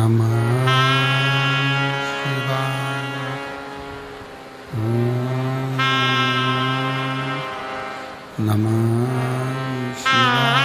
नमः शिवाय। ओम नमः शिवाय।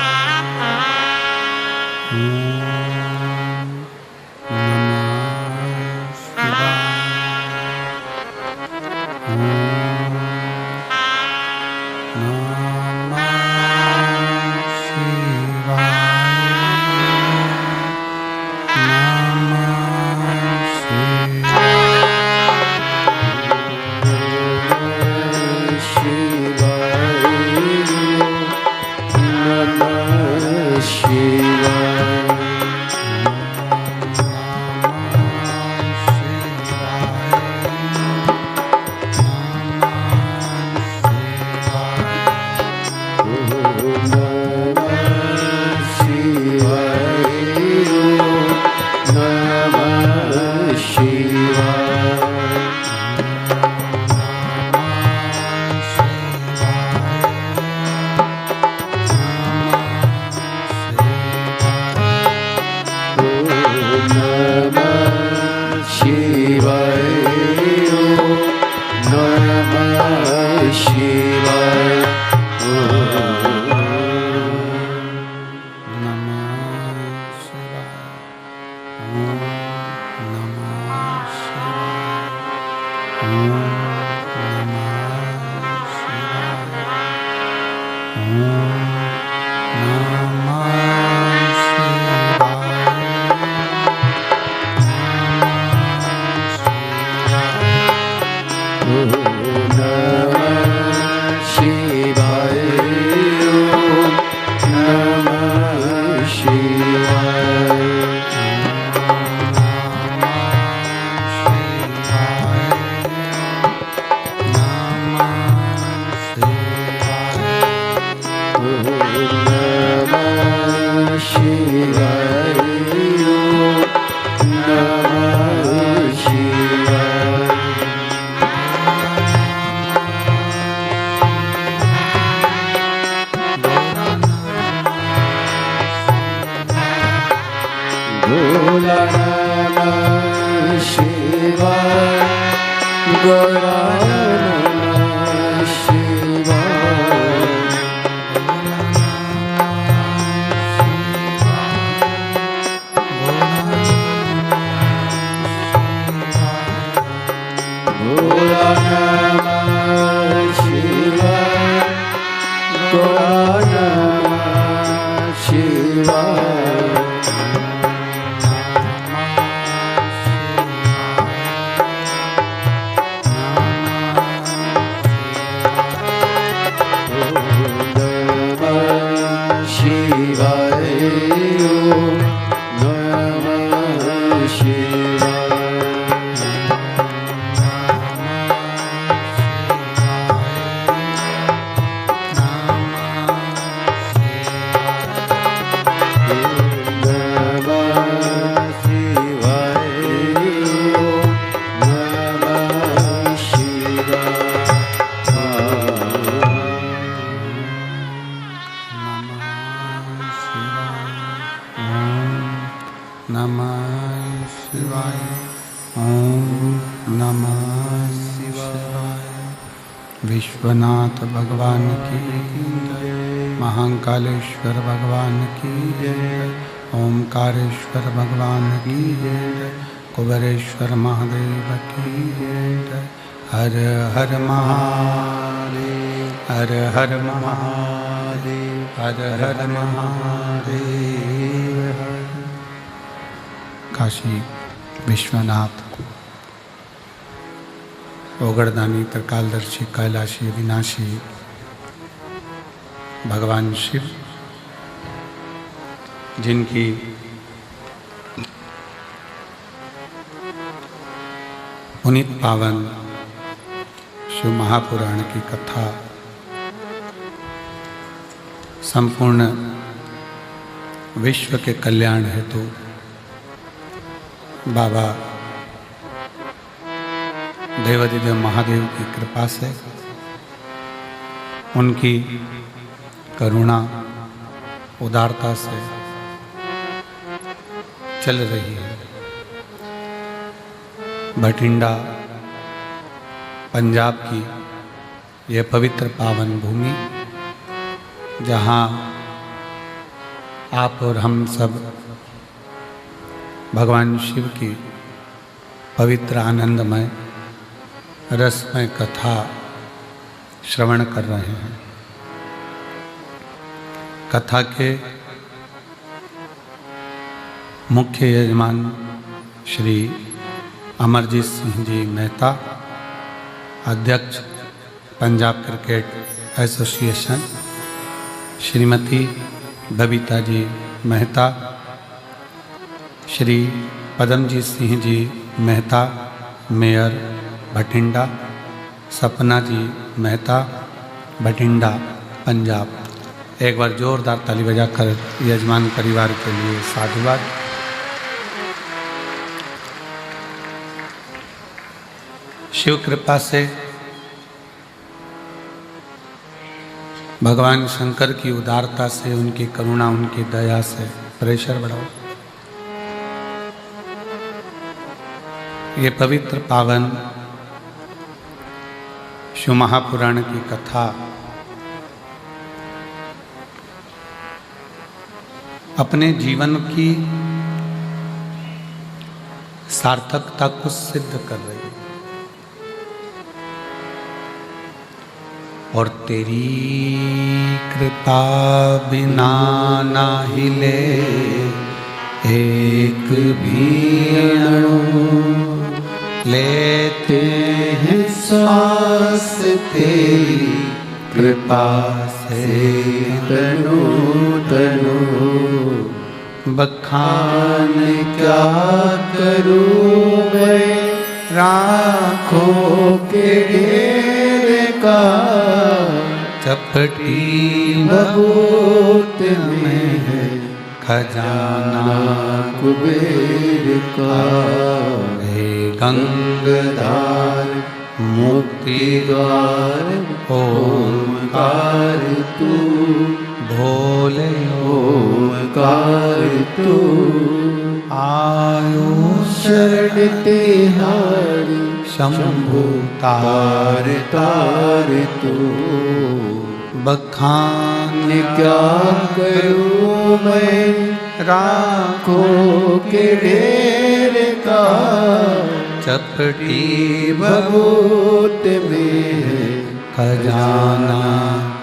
ओम नमः शिवाय। ओम नमः विश्वनाथ भगवान की जय। महाकालेश्वर भगवान की जय। ओमकारेश्वर भगवान की जय। कुबेरेश्वर महादेव की जय। हर हर महादेव, हर हर महादेव, हर हर महादेव। काशी विश्वनाथ, ओगड़दानी, त्रिकालदर्शी, कैलाशी, विनाशी भगवान शिव, जिनकी पुनीत पावन शिव महापुराण की कथा संपूर्ण विश्व के कल्याण हेतु बाबा देवादिदेव महादेव की कृपा से, उनकी करुणा उदारता से चल रही है। बठिंडा पंजाब की यह पवित्र पावन भूमि, जहाँ आप और हम सब भगवान शिव की पवित्र आनंदमय रसमय कथा श्रवण कर रहे हैं। कथा के मुख्य यजमान श्री अमरजीत सिंह जी मेहता, अध्यक्ष Punjab cricket association, Shrimati Babita ji Mehta, Shri पदमजीत Singh ji Mehta mayor Bathinda, सपना जी मेहता बठिंडा पंजाब। एक बार जोरदार ताली बजाकर यजमान परिवार के लिए साधुवाद। शिव कृपा से, भगवान शंकर की उदारता से, उनकी करुणा, उनकी दया से प्रेशर बढ़ाओ। ये पवित्र पावन शिव महापुराण की कथा अपने जीवन की सार्थकता को सिद्ध कर रही है। और तेरी कृपा बिना ना हिले एक भी अणु, लेते हैं सांस तेरी कृपा से तनु तनु। बखान क्या करूं मैं राखों के ढेर का, चपटी बहुत में है खजाना कुबेर का। हे गंगाधार मुक्ति द्वार ओमकार तू, भोले ओमकार तू। आयो शरण तिहारी शंभु तार तार तू। बखान क्या करूं मैं राखों के ढेर का, चपटी भभूत में खजाना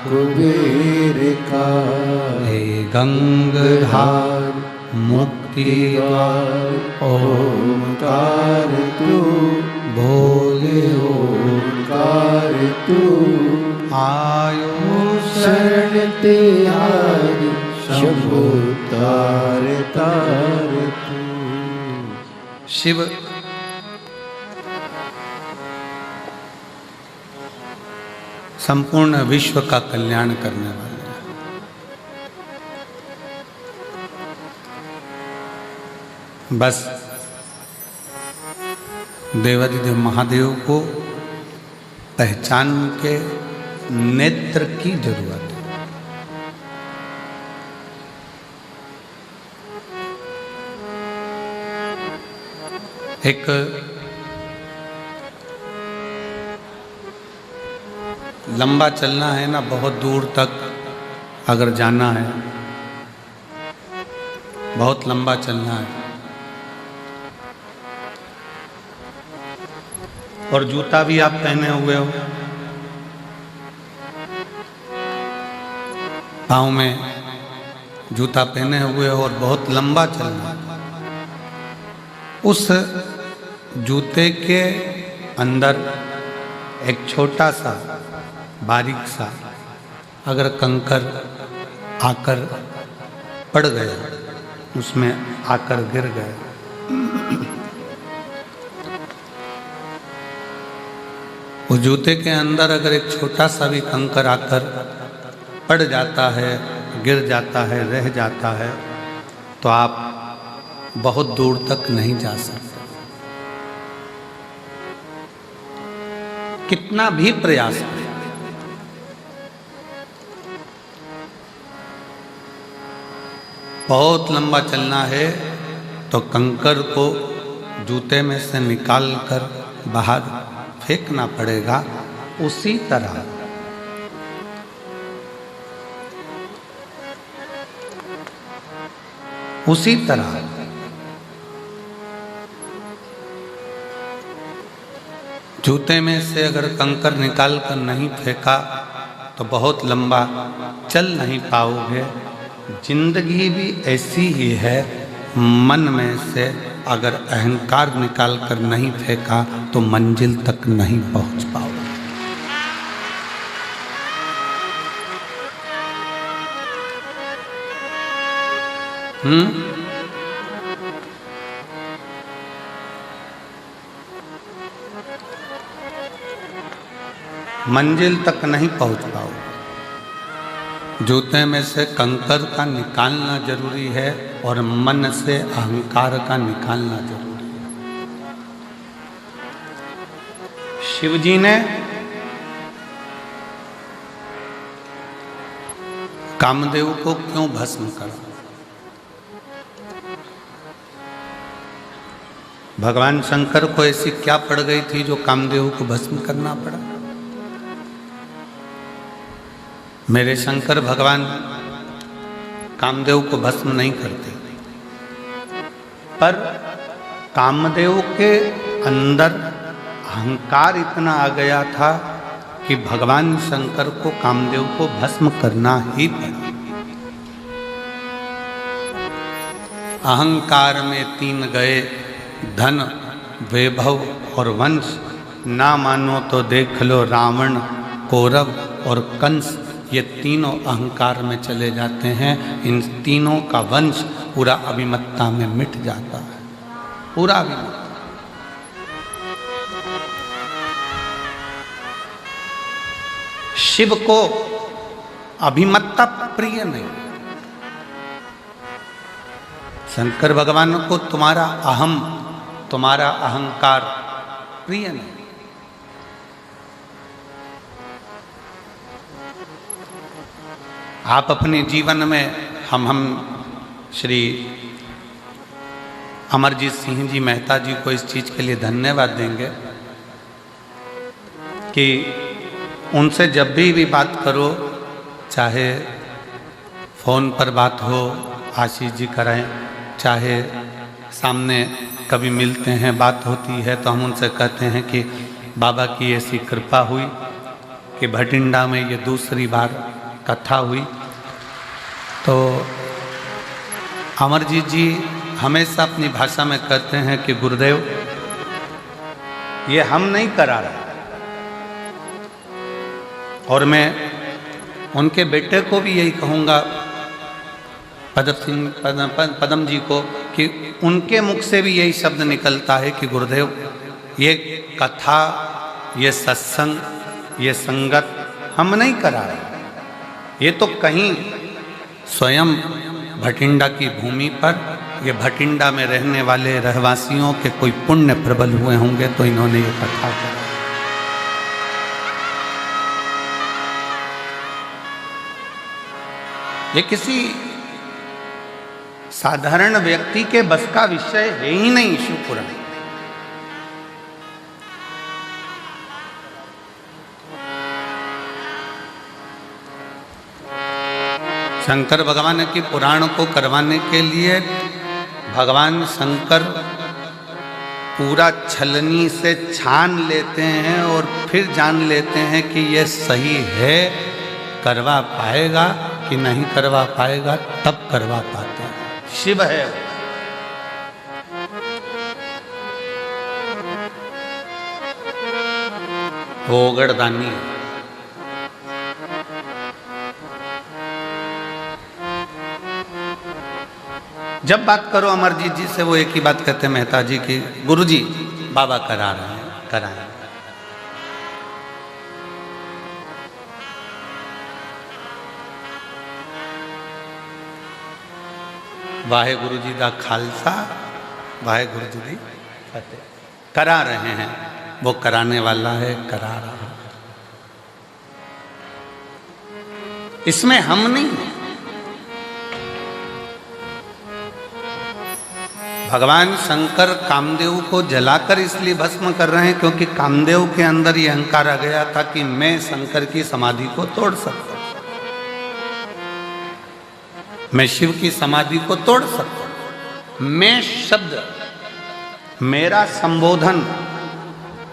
कुबेर का। हे गंगाधार मुक्ति द्वार ओमकार तू, भोले ओमकार तू। आयो शरण तिहारी शंभु तार तार तू। शिव संपूर्ण विश्व का कल्याण करने वाले हैं। बस देवाधिदेव महादेव को पहचान के नेत्र की जरूरत है। एक लंबा चलना है ना, बहुत दूर तक अगर जाना है, बहुत लंबा चलना है, और जूता भी आप पहने हुए हो, पाँव में जूता पहने हुए हो, और बहुत लंबा चलना है, उस जूते के अंदर एक छोटा सा बारीक सा अगर कंकर आकर पड़ गया, उसमें आकर गिर गया, उस जूते के अंदर अगर एक छोटा सा भी कंकर आकर पड़ जाता है, गिर जाता है, रह जाता है, तो आप बहुत दूर तक नहीं जा सकते। कितना भी प्रयास करें, बहुत लंबा चलना है तो कंकर को जूते में से निकाल कर बाहर फेंकना पड़ेगा, उसी तरह जूते में से अगर कंकर निकाल कर नहीं फेंका तो बहुत लंबा चल नहीं पाओगे। जिंदगी भी ऐसी ही है, मन में से अगर अहंकार निकाल कर नहीं फेंका तो मंजिल तक नहीं पहुंच पाओगे। मंजिल तक नहीं पहुंच पाओगे। जूते में से कंकर का निकालना जरूरी है और मन से अहंकार का निकालना जरूरी है। शिव जी ने कामदेव को क्यों भस्म करा? भगवान शंकर को ऐसी क्या पड़ गई थी जो कामदेव को भस्म करना पड़ा? मेरे शंकर भगवान कामदेव को भस्म नहीं करते, पर कामदेव के अंदर अहंकार इतना आ गया था कि भगवान शंकर को कामदेव को भस्म करना ही पड़ा। अहंकार में तीन गए, धन, वैभव और वंश। ना मानो तो देख लो रावण, कौरव और कंस, ये तीनों अहंकार में चले जाते हैं। इन तीनों का वंश पूरा अभिमत्ता में मिट जाता है, पूरा अभिमत्ता। शिव को अभिमत्ता प्रिय नहीं। शंकर भगवान को तुम्हारा अहम, तुम्हारा अहंकार प्रिय नहीं। आप अपने जीवन में हम श्री अमरजीत सिंह जी मेहता जी को इस चीज़ के लिए धन्यवाद देंगे कि उनसे जब भी बात करो, चाहे फ़ोन पर बात हो, आशीष जी कराएं, चाहे सामने कभी मिलते हैं, बात होती है, तो हम उनसे कहते हैं कि बाबा की ऐसी कृपा हुई कि भटिंडा में ये दूसरी बार कथा हुई। तो अमरजीत जी हमेशा अपनी भाषा में कहते हैं कि गुरुदेव, ये हम नहीं करा रहे। और मैं उनके बेटे को भी यही कहूँगा, पदम जी को, कि उनके मुख से भी यही शब्द निकलता है कि गुरुदेव, ये कथा, ये सत्संग, ये संगत हम नहीं करा रहे। ये तो कहीं स्वयं भटिंडा की भूमि पर, ये भटिंडा में रहने वाले रहवासियों के कोई पुण्य प्रबल हुए होंगे तो इन्होंने ये कथा करा। ये किसी साधारण व्यक्ति के बस का विषय है ही नहीं। शिवपुराण शंकर भगवान की पुराण को करवाने के लिए भगवान शंकर पूरा छलनी से छान लेते हैं और फिर जान लेते हैं कि ये सही है, करवा पाएगा कि नहीं करवा पाएगा, तब करवा पाते हैं। शिव है वो, गढ़दानी है। जब बात करो अमरजीत जी से, वो एक ही बात कहते हैं मेहता जी की, गुरुजी बाबा करा रहे हैं, कराएं। वाहे गुरु जी दा खालसा, वाहे गुरु जी दी फतेह। करा रहे हैं, वो कराने वाला है, करा रहा है। इसमें हम नहीं, भगवान शंकर कामदेव को जलाकर इसलिए भस्म कर रहे हैं क्योंकि कामदेव के अंदर ये अहंकार आ गया था कि मैं शंकर की समाधि को तोड़ सकता हूं, मैं शिव की समाधि को तोड़ सकता हूं। मैं शब्द, मेरा संबोधन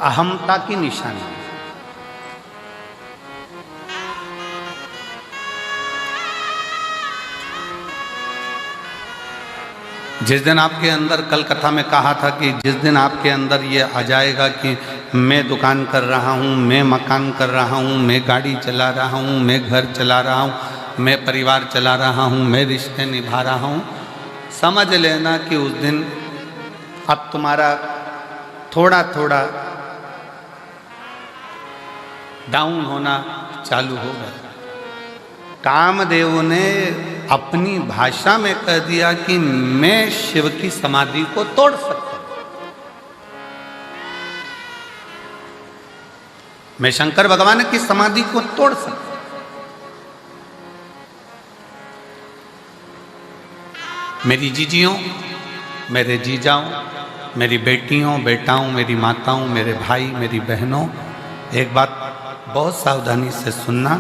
अहमता की निशानी है। जिस दिन आपके अंदर, कल कथा में कहा था कि जिस दिन आपके अंदर ये आ जाएगा कि मैं दुकान कर रहा हूँ, मैं मकान कर रहा हूँ, मैं गाड़ी चला रहा हूँ, मैं घर चला रहा हूँ, मैं परिवार चला रहा हूँ, मैं रिश्ते निभा रहा हूँ, समझ लेना कि उस दिन अब तुम्हारा थोड़ा थोड़ा डाउन होना चालू होगा। कामदेव ने अपनी भाषा में कह दिया कि मैं शिव की समाधि को तोड़ सकता हूं, मैं शंकर भगवान की समाधि को तोड़ सकता हूं। मेरी जीजियों, मेरे जीजाओं, मेरी बेटियों, बेटाओं, मेरी माताओं, मेरे भाई, मेरी बहनों, एक बात बहुत सावधानी से सुनना।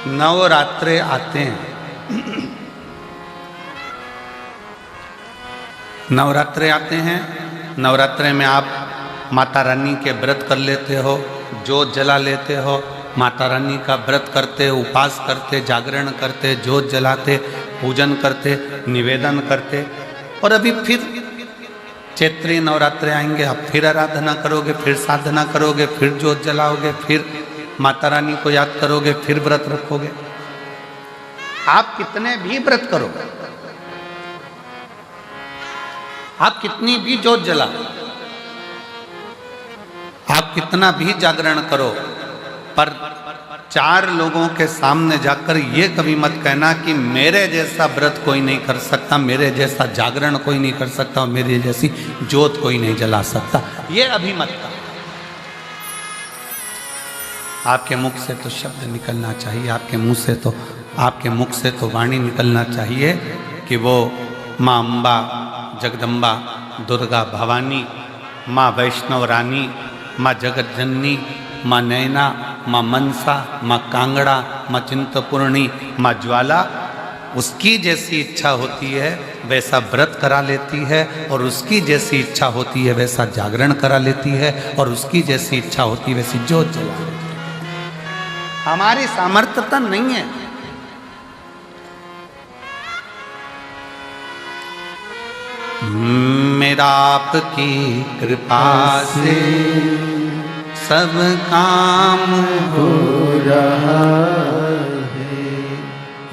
नवरात्रे आते हैं, नवरात्रे आते हैं, नवरात्रे में आप माता रानी के व्रत कर लेते हो, जोत जला लेते हो, माता रानी का व्रत करते, उपास करते, जागरण करते, जोत जलाते, पूजन करते, निवेदन करते, और अभी फिर चैत्री नवरात्रे आएंगे, आप फिर आराधना करोगे, फिर साधना करोगे, फिर जोत जलाओगे, फिर माता रानी को याद करोगे, फिर व्रत रखोगे। आप कितने भी व्रत करो, आप कितनी भी जोत जलाओ, आप कितना भी जागरण करो, पर 4 लोगों के सामने जाकर ये कभी मत कहना कि मेरे जैसा व्रत कोई नहीं कर सकता, मेरे जैसा जागरण कोई नहीं कर सकता, और मेरी जैसी जोत कोई नहीं जला सकता। ये अभी मत कहो। आपके मुख से तो शब्द निकलना चाहिए, आपके मुंह से तो, आपके मुख से तो वाणी निकलना चाहिए कि वो माँ अम्बा, जगदम्बा, दुर्गा भवानी, माँ वैष्णव रानी, माँ जगत जननी, माँ नैना, माँ मनसा, माँ कांगड़ा, माँ चिंतपूर्णी, माँ ज्वाला, उसकी जैसी इच्छा होती है वैसा व्रत करा लेती है, और उसकी जैसी इच्छा होती है वैसा जागरण करा लेती है, और उसकी जैसी इच्छा होती है वैसी जोत जला लेती है। हमारी सामर्थ्यता नहीं है। मेरा आपकी कृपा से सब काम हो रहा है,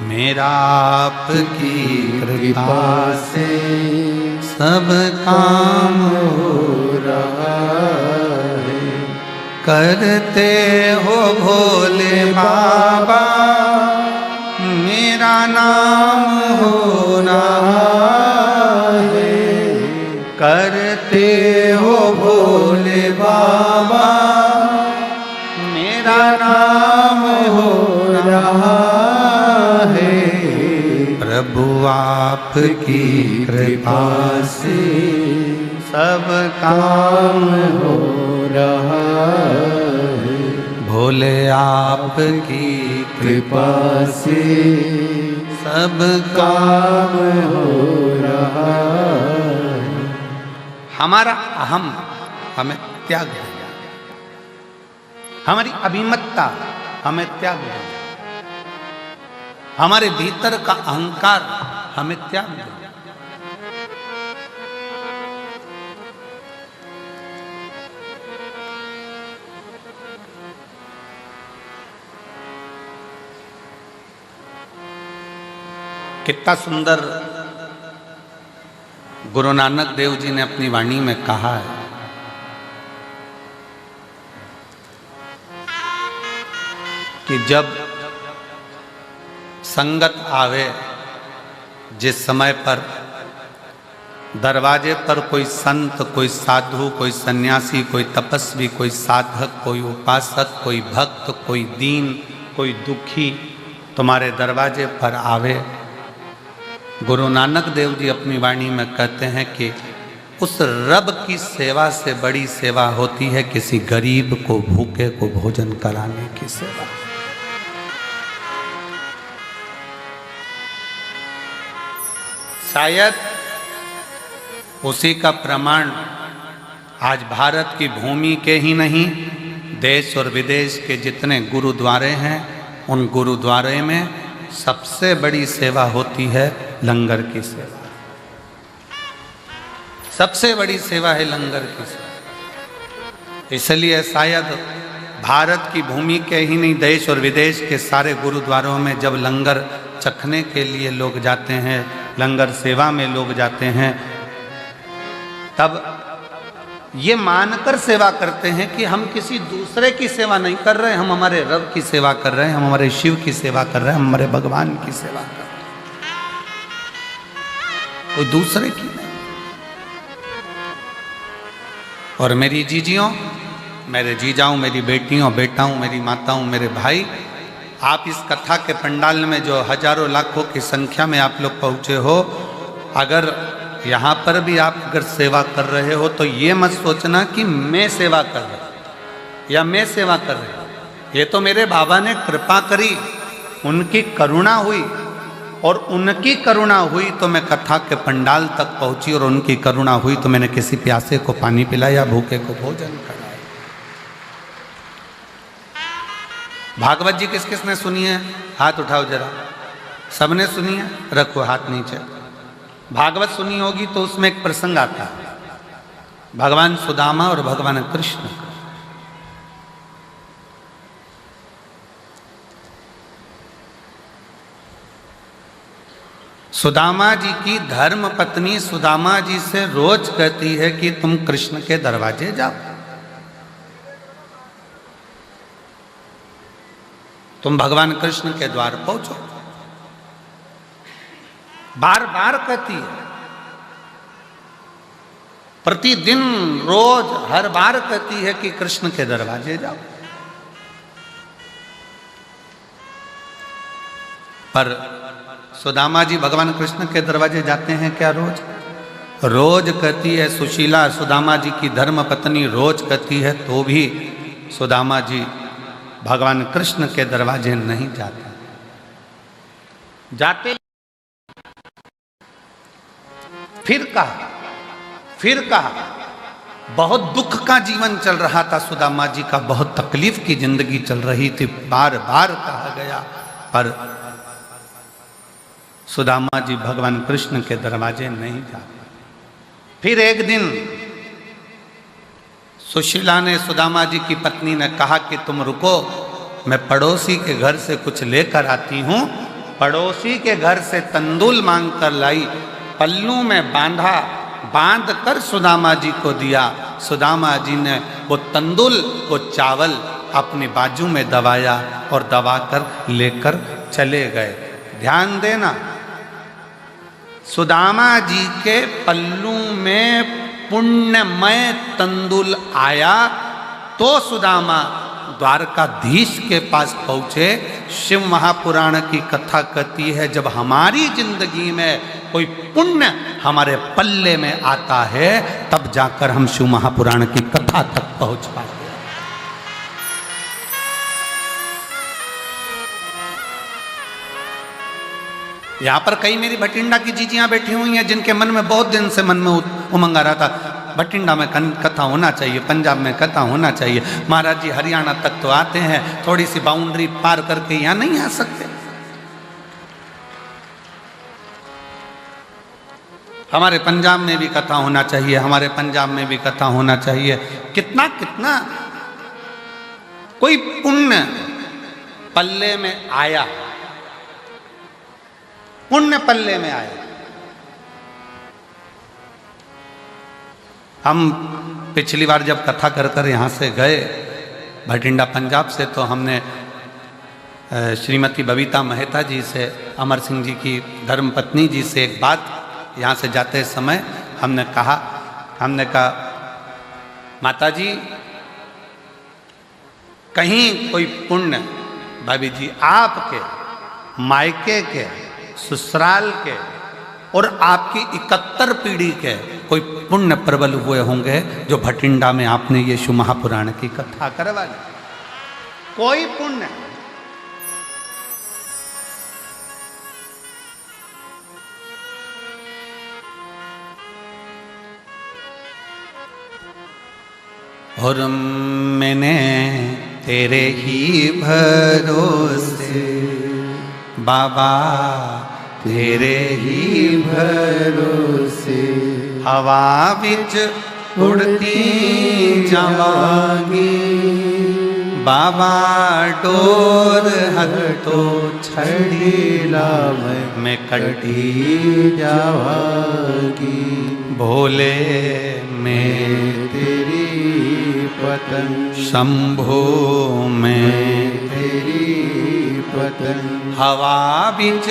मेरा आपकी कृपा से सब काम हो रहा है। करते हो भोले बाबा मेरा नाम हो रहा है, करते हो भोले बाबा मेरा नाम हो रहा है। प्रभु आपकी कृपा से सब काम हो रहा है, भोले आपकी कृपा से सब काम हो रहा है। हमारा अहम हमें त्याग है, हमारी अभिमतता हमें त्याग है, हमारे भीतर का अहंकार हमें त्याग है। कितना सुंदर गुरु नानक देव जी ने अपनी वाणी में कहा है कि जब संगत आवे, जिस समय पर दरवाजे पर कोई संत, कोई साधु, कोई सन्यासी, कोई तपस्वी, कोई साधक, कोई उपासक, कोई भक्त, कोई दीन, कोई दुखी तुम्हारे दरवाजे पर आवे, गुरु नानक देव जी अपनी वाणी में कहते हैं कि उस रब की सेवा से बड़ी सेवा होती है किसी गरीब को, भूखे को भोजन कराने की सेवा। शायद उसी का प्रमाण आज भारत की भूमि के ही नहीं, देश और विदेश के जितने गुरुद्वारे हैं, उन गुरुद्वारे में सबसे बड़ी सेवा होती है लंगर की सेवा। सबसे बड़ी सेवा है लंगर की सेवा। इसलिए शायद भारत की भूमि के ही नहीं, देश और विदेश के सारे गुरुद्वारों में जब लंगर चखने के लिए लोग जाते हैं, लंगर सेवा में लोग जाते हैं, तब ये मानकर सेवा करते हैं कि हम किसी दूसरे की सेवा नहीं कर रहे, हम हमारे रब की सेवा कर रहे हैं, हम हमारे शिव की सेवा कर रहे हैं, हम हमारे भगवान की सेवा कर रहे हैं, कोई दूसरे की नहीं। और मेरी जीजियों, मेरे जीजाओं, मेरी बेटियों, बेटाओं, मेरी माताओं, मेरे भाई, आप इस कथा के पंडाल में जो हजारों लाखों की संख्या में आप लोग पहुँचे हो, अगर यहाँ पर भी आप अगर सेवा कर रहे हो तो ये मत सोचना कि मैं सेवा कर रहा हूँ या मैं सेवा कर रहा हूँ। ये तो मेरे बाबा ने कृपा करी, उनकी करुणा हुई, और उनकी करुणा हुई तो मैं कथा के पंडाल तक पहुँची, और उनकी करुणा हुई तो मैंने किसी प्यासे को पानी पिलाया, भूखे को भोजन कराया। भागवत जी किस किसने सुनी है? हाथ उठाओ जरा। सबने सुनी है? रखो हाथ नीचे। भागवत सुनी होगी तो उसमें एक प्रसंग आता है, भगवान सुदामा और भगवान कृष्ण। सुदामा जी की धर्म पत्नी सुदामा जी से रोज कहती है कि तुम कृष्ण के दरवाजे जाओ, तुम भगवान कृष्ण के द्वार पहुंचो। बार बार कहती है, प्रतिदिन रोज हर बार कहती है कि कृष्ण के दरवाजे जाओ। पर सुदामा जी भगवान कृष्ण के दरवाजे जाते हैं क्या रोज? रोज कहती है सुशीला, सुदामा जी की धर्म पत्नी रोज कहती है, तो भी सुदामा जी भगवान कृष्ण के दरवाजे नहीं जाते। जाते फिर कहा, बहुत दुख का जीवन चल रहा था सुदामा जी का, बहुत तकलीफ की जिंदगी चल रही थी, बार बार कहा गया, पर सुदामा जी भगवान कृष्ण के दरवाजे नहीं जाते। फिर एक दिन सुशीला ने, सुदामा जी की पत्नी ने कहा कि तुम रुको, मैं पड़ोसी के घर से कुछ लेकर आती हूँ। पड़ोसी के घर से तंदूल मांग कर लाई, पल्लू में बांधा, बांध कर सुदामा जी को दिया। सुदामा जी ने वो तंदूल को चावल अपनी बाजू में दबाया और दबाकर लेकर चले गए। ध्यान देना, सुदामा जी के पल्लू में पुण्यमय तंदूल आया तो सुदामा द्वारकाधीश के पास पहुँचे। शिव महापुराण की कथा कहती है, जब हमारी जिंदगी में कोई पुण्य हमारे पल्ले में आता है, तब जाकर हम शिव महापुराण की कथा तक पहुँच पाते हैं। यहाँ पर कई मेरी भटिंडा की जीजियाँ बैठी हुई हैं, जिनके मन में बहुत दिन से मन में उमंग आ रहा था, भटिंडा में कथा होना चाहिए, पंजाब में कथा होना चाहिए। महाराज जी हरियाणा तक तो आते हैं, थोड़ी सी बाउंड्री पार करके यहाँ नहीं आ सकते। हमारे पंजाब में भी कथा होना चाहिए, हमारे पंजाब में भी कथा होना चाहिए। कितना कितना कोई पुण्य पल्ले में आया, पुण्य पल्ले में आया। हम पिछली बार जब कथा कर कर यहाँ से गए भटिंडा पंजाब से, तो हमने श्रीमती बबीता मेहता जी से, अमर सिंह जी की धर्मपत्नी जी से एक बात यहाँ से जाते समय हमने कहा माता जी कहीं कोई पुण्य भाभी जी आपके मायके के, ससुराल के और आपकी 71 पीढ़ी के कोई पुण्य प्रबल हुए होंगे जो भटिंडा में आपने ये शिव महापुराण की कथा करवा ली। कोई पुण्य और मैंने तेरे ही भरोसे बाबा तेरे ही भरोसे हवा बिच उड़ती जावांगी बाबा डोर हटो छड़ीला मैं कटी जावांगी भोले मैं तेरी पतंग शंभो में तेरी पतंग हवा बिच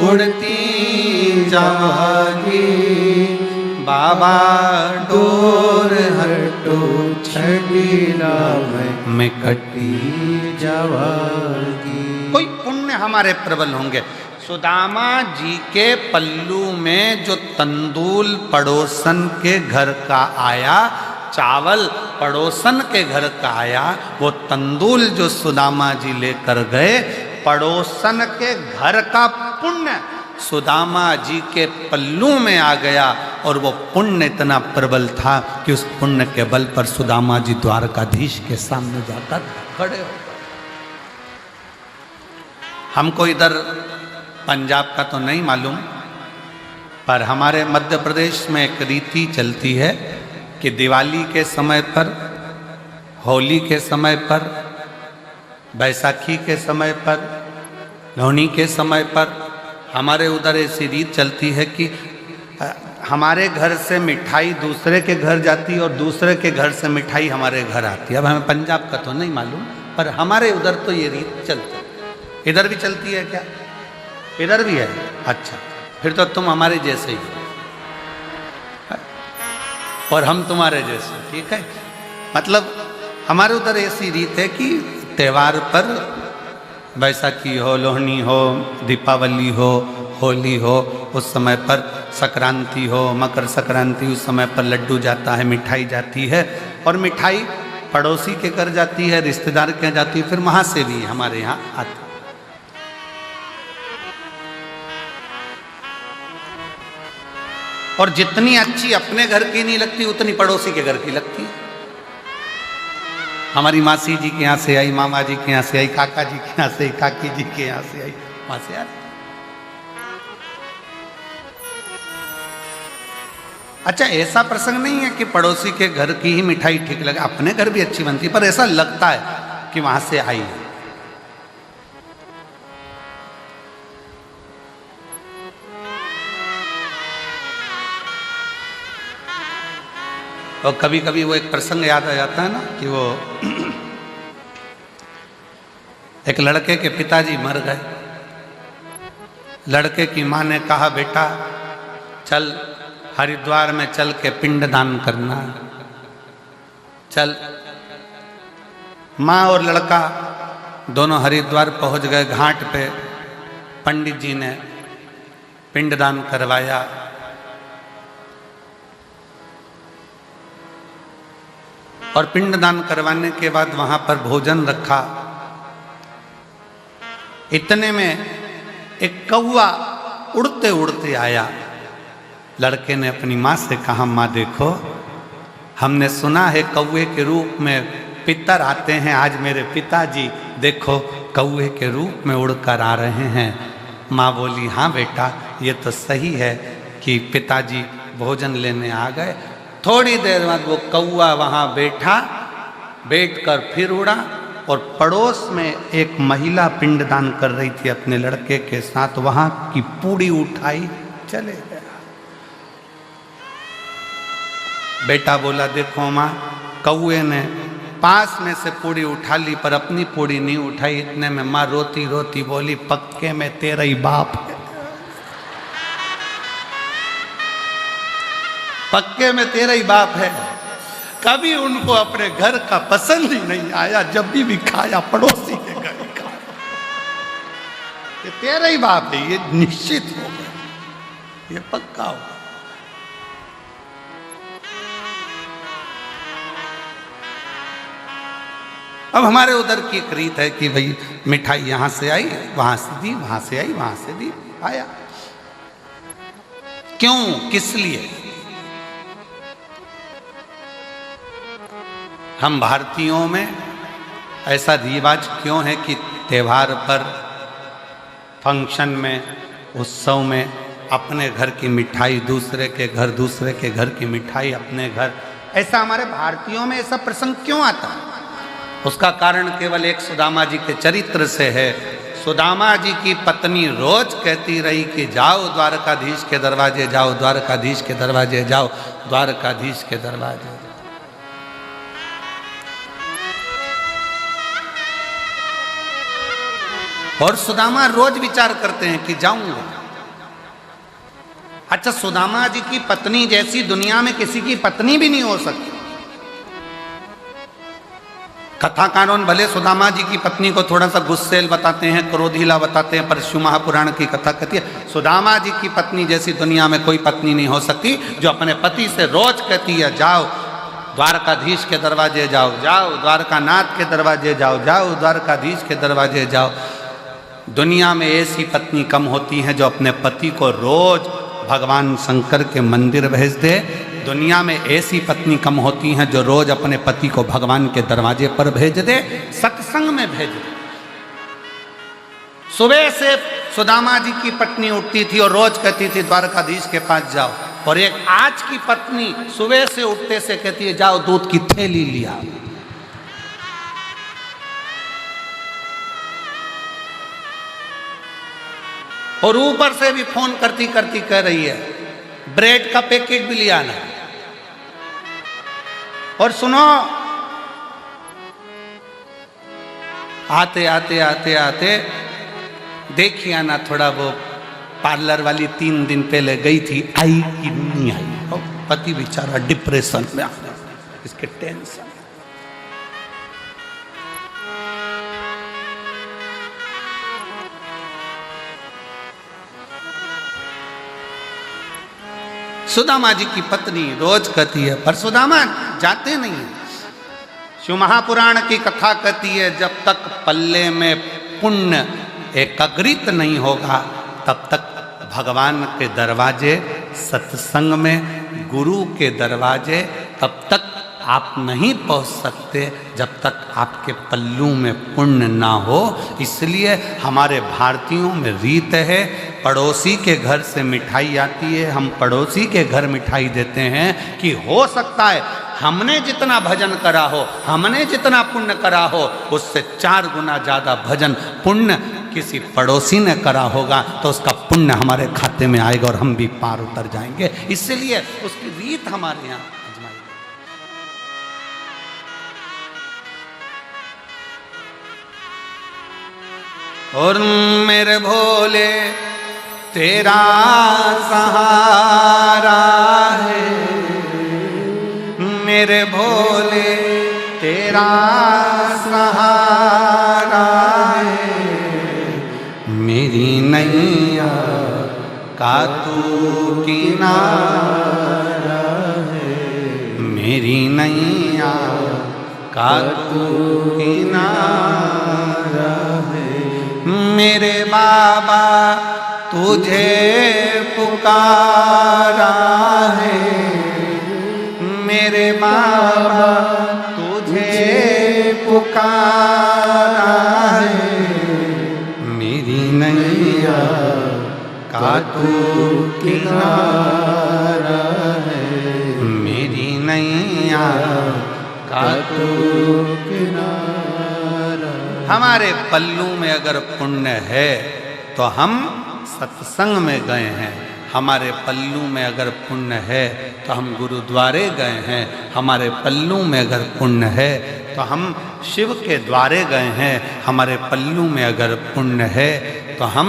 उड़ती जागी बाबा डोर हटो छड़ीला में कटी जागी। कोई पुण्य हमारे प्रबल होंगे। सुदामा जी के पल्लू में जो तंदूल पड़ोसन के घर का आया, चावल पड़ोसन के घर का आया, वो तंदूल जो सुदामा जी लेकर गए, पड़ोसन के घर का पुण्य सुदामा जी के पल्लू में आ गया और वो पुण्य इतना प्रबल था कि उस पुण्य के बल पर सुदामा जी द्वारकाधीश के सामने जाकर खड़े हो गए। हमको इधर पंजाब का तो नहीं मालूम, पर हमारे मध्य प्रदेश में एक रीति चलती है कि दिवाली के समय पर, होली के समय पर, बैसाखी के समय पर, लोहड़ी के समय पर हमारे उधर ऐसी रीत चलती है कि हमारे घर से मिठाई दूसरे के घर जाती है और दूसरे के घर से मिठाई हमारे घर आती है। अब हमें पंजाब का तो नहीं मालूम, पर हमारे उधर तो ये रीत चलती है। इधर भी चलती है क्या? इधर भी है। अच्छा, फिर तो तुम हमारे जैसे ही और हम तुम्हारे जैसे, ठीक है। मतलब हमारे उधर ऐसी रीत है कि त्योहार पर, बैसाखी हो, लोहड़ी हो, दीपावली हो, होली हो, उस समय पर संक्रांति हो, मकर संक्रांति, उस समय पर लड्डू जाता है, मिठाई जाती है और मिठाई पड़ोसी के घर जाती है, रिश्तेदार के यहाँ जाती है, फिर वहाँ से भी हमारे यहाँ आती है। और जितनी अच्छी अपने घर की नहीं लगती उतनी पड़ोसी के घर की लगती है। हमारी मासी जी के यहाँ से आई, मामा जी के यहाँ से आई, काका जी के यहाँ से आई, काकी जी के यहाँ से आई, वहां से आई। अच्छा, ऐसा प्रसंग नहीं है कि पड़ोसी के घर की ही मिठाई ठीक लगे, अपने घर भी अच्छी बनती है, पर ऐसा लगता है कि वहां से आई है। और कभी कभी वो एक प्रसंग याद आ जाता है ना कि वो एक लड़के के पिताजी मर गए। लड़के की माँ ने कहा, बेटा चल हरिद्वार में चल के पिंडदान करना, चल। माँ और लड़का दोनों हरिद्वार पहुंच गए। घाट पे पंडित जी ने पिंडदान करवाया। और पिंडदान करवाने के बाद वहां पर भोजन रखा। इतने में एक कौवा उड़ते उड़ते आया। लड़के ने अपनी माँ से कहा, माँ देखो, हमने सुना है कौवे के रूप में पितर आते हैं, आज मेरे पिताजी देखो कौवे के रूप में उड़कर आ रहे हैं। माँ बोली, हाँ बेटा, ये तो सही है कि पिताजी भोजन लेने आ गए। थोड़ी देर बाद वो कौवा वहाँ बैठा, बैठकर फिर उड़ा और पड़ोस में एक महिला पिंडदान कर रही थी अपने लड़के के साथ, वहाँ की पूड़ी उठाई, चले गया। बेटा बोला, देखो माँ, कौवे ने पास में से पूड़ी उठा ली पर अपनी पूड़ी नहीं उठाई। इतने में माँ रोती रोती बोली, पक्के में तेरा ही बाप है, पक्के में तेरा ही बाप है। कभी उनको अपने घर का पसंद ही नहीं आया, जब भी खाया पड़ोसी के घर खाया। ये तेरा ही बाप है, ये निश्चित हो गया, ये पक्का होगा। अब हमारे उधर की एक रीत है कि भाई मिठाई यहां से आई, वहां से दी, वहां से आई, वहां से दी, आया। क्यों, किस लिए? हम भारतीयों में ऐसा रिवाज क्यों है कि त्योहार पर, फंक्शन में, उत्सव में अपने घर की मिठाई दूसरे के घर, दूसरे के घर की मिठाई अपने घर, ऐसा हमारे भारतीयों में ऐसा प्रसंग क्यों आता है? उसका कारण केवल एक सुदामा जी के चरित्र से है। सुदामा जी की पत्नी रोज कहती रही कि जाओ द्वारकाधीश के दरवाजे जाओ, द्वारकाधीश के दरवाजे जाओ, द्वारकाधीश के दरवाजे जाओ। और सुदामा रोज विचार करते हैं कि जाऊंगा। अच्छा, सुदामा जी की पत्नी जैसी दुनिया में किसी की पत्नी भी नहीं हो सकती। कथाकारों भले सुदामा जी की पत्नी को थोड़ा सा गुस्सेल बताते हैं, क्रोधीला बताते हैं, पर शिव महापुराण की कथा कहती है सुदामा जी की पत्नी जैसी दुनिया में कोई पत्नी नहीं हो सकती, जो अपने पति से रोज कहती है जाओ द्वारकाधीश के दरवाजे जाओ, जाओ द्वारकानाथ के दरवाजे जाओ, जाओ द्वारकाधीश के दरवाजे जाओ। दुनिया में ऐसी पत्नी कम होती है जो अपने पति को रोज भगवान शंकर के मंदिर भेज दे। दुनिया में ऐसी पत्नी कम होती हैं जो रोज अपने पति को भगवान के दरवाजे पर भेज दे, सत्संग में भेज दे। सुबह से सुदामा जी की पत्नी उठती थी और रोज कहती थी द्वारकाधीश के पास जाओ, और एक आज की पत्नी सुबह से उठते से कहती है जाओ दूध की थैली लिया। और ऊपर से भी फोन करती करती कह रही है ब्रेड का पैकेट भी लिया ना। और सुनो, आते आते आते आते देखिए ना, थोड़ा वो पार्लर वाली 3 दिन पहले गई थी, आई कि नहीं आई। और पति बेचारा डिप्रेशन में आ गया, इसके टेंशन। सुदामा जी की पत्नी रोज कहती है, पर सुदामा जाते नहीं है। शिव महापुराण की कथा कहती है जब तक पल्ले में पुण्य एकाग्रित नहीं होगा तब तक भगवान के दरवाजे, सत्संग में गुरु के दरवाजे तब तक आप नहीं पहुंच सकते जब तक आपके पल्लू में पुण्य ना हो। इसलिए हमारे भारतीयों में रीत है, पड़ोसी के घर से मिठाई आती है, हम पड़ोसी के घर मिठाई देते हैं कि हो सकता है हमने जितना भजन करा हो, हमने जितना पुण्य करा हो, उससे 4 गुना ज़्यादा भजन पुण्य किसी पड़ोसी ने करा होगा, तो उसका पुण्य हमारे खाते में आएगा और हम भी पार उतर जाएंगे। इसलिए उसकी रीत हमारे यहाँ आजमाई। और मेरे भोले तेरा सहारा है, मेरे भोले तेरा सहारा है, मेरी नैया का तू किनारा है, मेरी नैया का तू किनारा है। मेरे बाबा तुझे पुकारा है, मेरे बाबा तुझे पुकारा है, मेरी नैया का तू किनारा है, मेरी नैया का तू किनारा। हमारे पल्लू में अगर पुण्य है तो हम सत्संग में गए हैं, हमारे पल्लू में अगर पुण्य है तो हम गुरुद्वारे गए हैं, हमारे पल्लू में अगर पुण्य है तो हम शिव के द्वारे गए हैं, हमारे पल्लू में अगर पुण्य है तो हम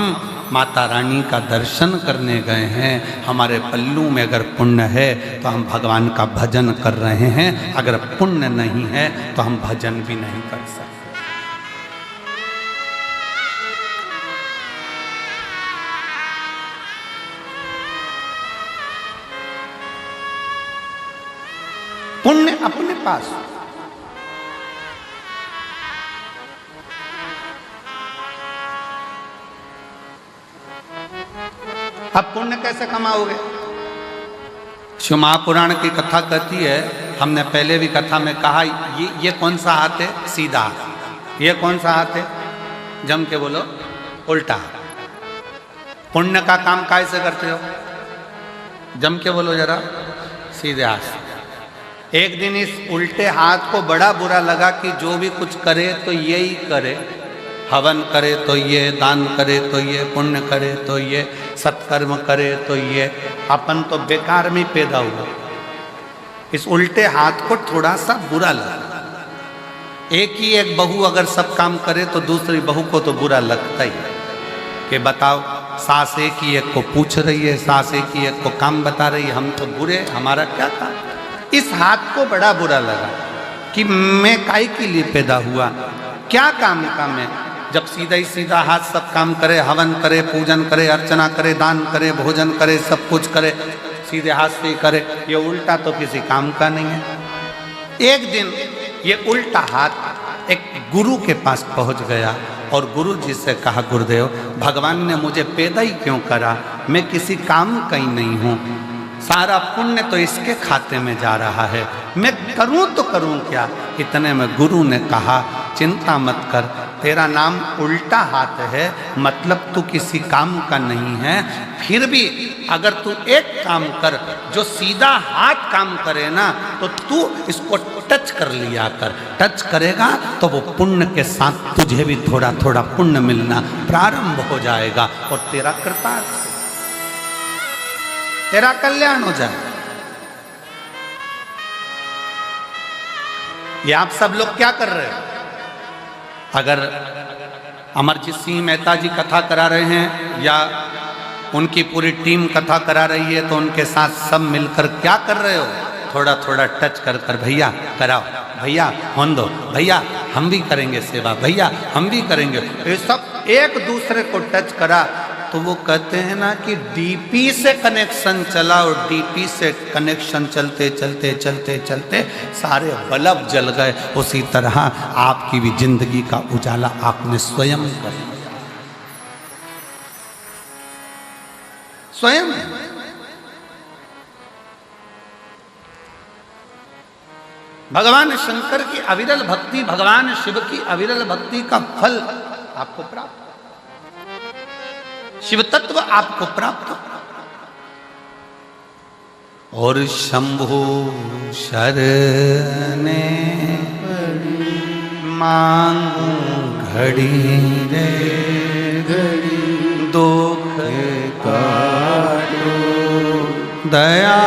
माता रानी का दर्शन करने गए हैं, हमारे पल्लू में अगर पुण्य है तो हम भगवान का भजन कर रहे हैं। अगर पुण्य नहीं है तो हम भजन भी नहीं कर सकते। पुण्य अपने पास। अब पुण्य कैसे कमाओगे? शिव महापुराण की कथा कहती है, हमने पहले भी कथा में कहा, ये कौन सा हाथ है? सीधा हाथ। ये कौन सा हाथ है? जम के बोलो, उल्टा। पुण्य का काम कैसे करते हो? जम के बोलो जरा, सीधे हाथ से। एक दिन इस उल्टे हाथ को बड़ा बुरा लगा कि जो भी कुछ करे तो यही करे, हवन करे तो ये, दान करे तो ये, पुण्य करे तो ये, सत्कर्म करे तो ये, अपन तो बेकार में पैदा हुआ। इस उल्टे हाथ को थोड़ा सा बुरा लगा। एक ही एक बहू अगर सब काम करे तो दूसरी बहू को तो बुरा लगता ही कि बताओ, सास एक ही एक को पूछ रही है, सास एक ही एक को काम बता रही है, हम तो बुरे, हमारा क्या काम? इस हाथ को बड़ा बुरा लगा कि मैं काहे के लिए पैदा हुआ, क्या काम का मैं? जब सीधा ही सीधा हाथ सब काम करे, हवन करे, पूजन करे, अर्चना करे, दान करे, भोजन करे, सब कुछ करे, सीधे हाथ से ही करे, ये उल्टा तो किसी काम का नहीं है। एक दिन ये उल्टा हाथ एक गुरु के पास पहुंच गया और गुरु जी से कहा, गुरुदेव, भगवान ने मुझे पैदा ही क्यों करा? मैं किसी काम का ही नहीं हूँ, सारा पुण्य तो इसके खाते में जा रहा है, मैं करूँ तो करूँ क्या? इतने में गुरु ने कहा, चिंता मत कर, तेरा नाम उल्टा हाथ है, मतलब तू किसी काम का नहीं है। फिर भी अगर तू एक काम कर, जो सीधा हाथ काम करे ना, तो तू इसको टच कर लिया कर। टच करेगा तो वो पुण्य के साथ तुझे भी थोड़ा थोड़ा पुण्य मिलना प्रारंभ हो जाएगा और तेरा कृतार्थ, तेरा कल्याण हो जाए। ये आप सब लोग क्या कर रहे हो? अगर अमरजीत सिंह मेहता जी कथा करा रहे हैं या उनकी पूरी टीम कथा करा रही है, तो उनके साथ सब मिलकर क्या कर रहे हो? थोड़ा थोड़ा टच कर कर, भैया कराओ, भैया होन दो, भैया हम भी करेंगे सेवा, भैया हम भी करेंगे। ये सब एक दूसरे को टच करा तो वो कहते हैं ना कि डीपी से कनेक्शन चला और डीपी से कनेक्शन चलते चलते चलते चलते सारे बल्ब जल गए। उसी तरह आपकी भी जिंदगी का उजाला आपने स्वयं कर लिया, स्वयं। भगवान शंकर की अविरल भक्ति, भगवान शिव की अविरल भक्ति का फल आपको प्राप्त, शिव तत्व आपको प्राप्त। और शंभु शरणे मांगू घड़ी रे घड़ी, दुख काटो दया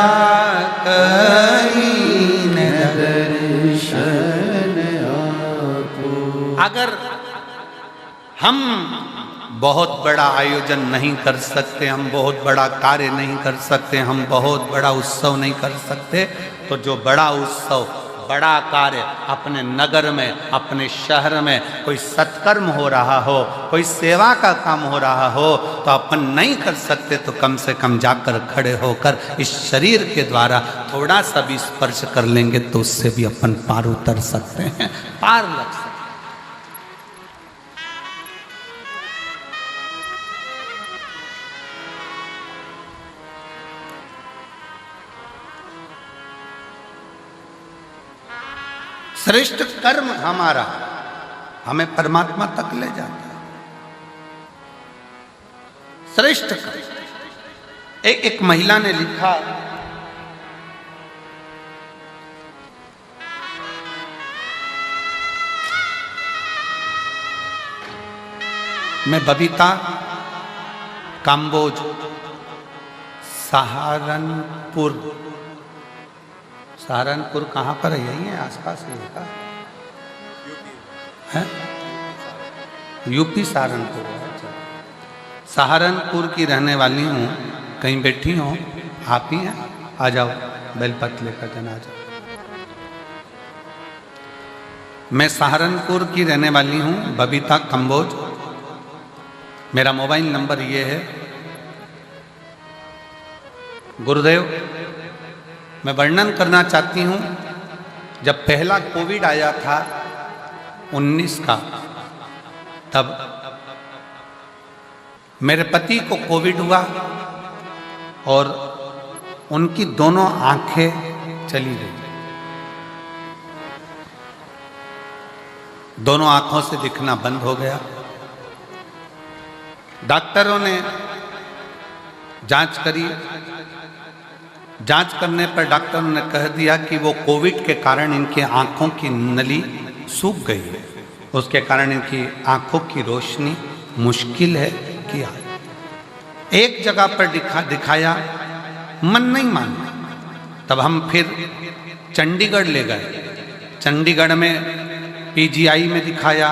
करीन दर्शन आपो। अगर हम बहुत बड़ा आयोजन नहीं कर सकते, हम बहुत बड़ा कार्य नहीं कर सकते, हम बहुत बड़ा उत्सव नहीं कर सकते, तो जो बड़ा उत्सव, बड़ा कार्य अपने नगर में, अपने शहर में कोई सत्कर्म हो रहा हो, कोई सेवा का काम हो रहा हो, तो अपन नहीं कर सकते तो कम से कम जाकर खड़े होकर इस शरीर के द्वारा थोड़ा सा भी स्पर्श कर लेंगे तो उससे भी अपन पार उतर सकते हैं, पार लग सकते हैं। श्रेष्ठ कर्म हमारा हमें परमात्मा तक ले जाता है। श्रेष्ठ कर्म। एक महिला ने लिखा, मैं बबीता, काम्बोज, सहारनपुर। सहारनपुर कहाँ पर है? यही है आसपास है, यूपी सहारनपुर। सहारनपुर की रहने वाली हूँ, कहीं बैठी हो आप ही हैं, आ जाओ, बेलपत्र लेकर के आ जाओ। मैं सहारनपुर की रहने वाली हूँ, बबीता कंबोज। मेरा मोबाइल नंबर ये है। गुरुदेव, मैं वर्णन करना चाहती हूँ जब पहला कोविड आया था 19 का, तब मेरे पति को कोविड हुआ और उनकी दोनों आंखें चली गई। दोनों आंखों से दिखना बंद हो गया। डॉक्टरों ने जांच करी। जांच करने पर डॉक्टरों ने कह दिया कि वो कोविड के कारण इनकी आंखों की नली सूख गई है, उसके कारण इनकी आंखों की रोशनी मुश्किल है कि आए। एक जगह पर दिखाया, मन नहीं माना। तब हम फिर चंडीगढ़ ले गए। चंडीगढ़ में पीजीआई में दिखाया,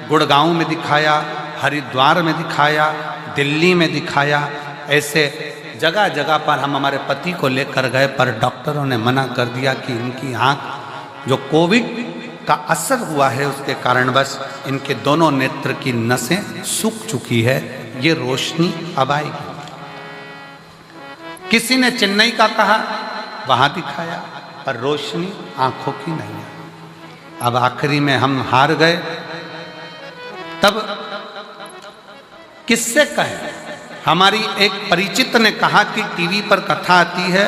गुड़गांव में दिखाया, हरिद्वार में दिखाया, दिल्ली में दिखाया। ऐसे जगह जगह पर हम हमारे पति को लेकर गए, पर डॉक्टरों ने मना कर दिया कि इनकी आँख जो कोविड का असर हुआ है उसके कारणवश इनके दोनों नेत्र की नसें सूख चुकी है, ये रोशनी अब आएगी। किसी ने चेन्नई का कहा, वहां दिखाया, पर रोशनी आंखों की नहीं है। अब आखिरी में हम हार गए। तब किससे कहें? हमारी एक परिचित ने कहा कि टीवी पर कथा आती है,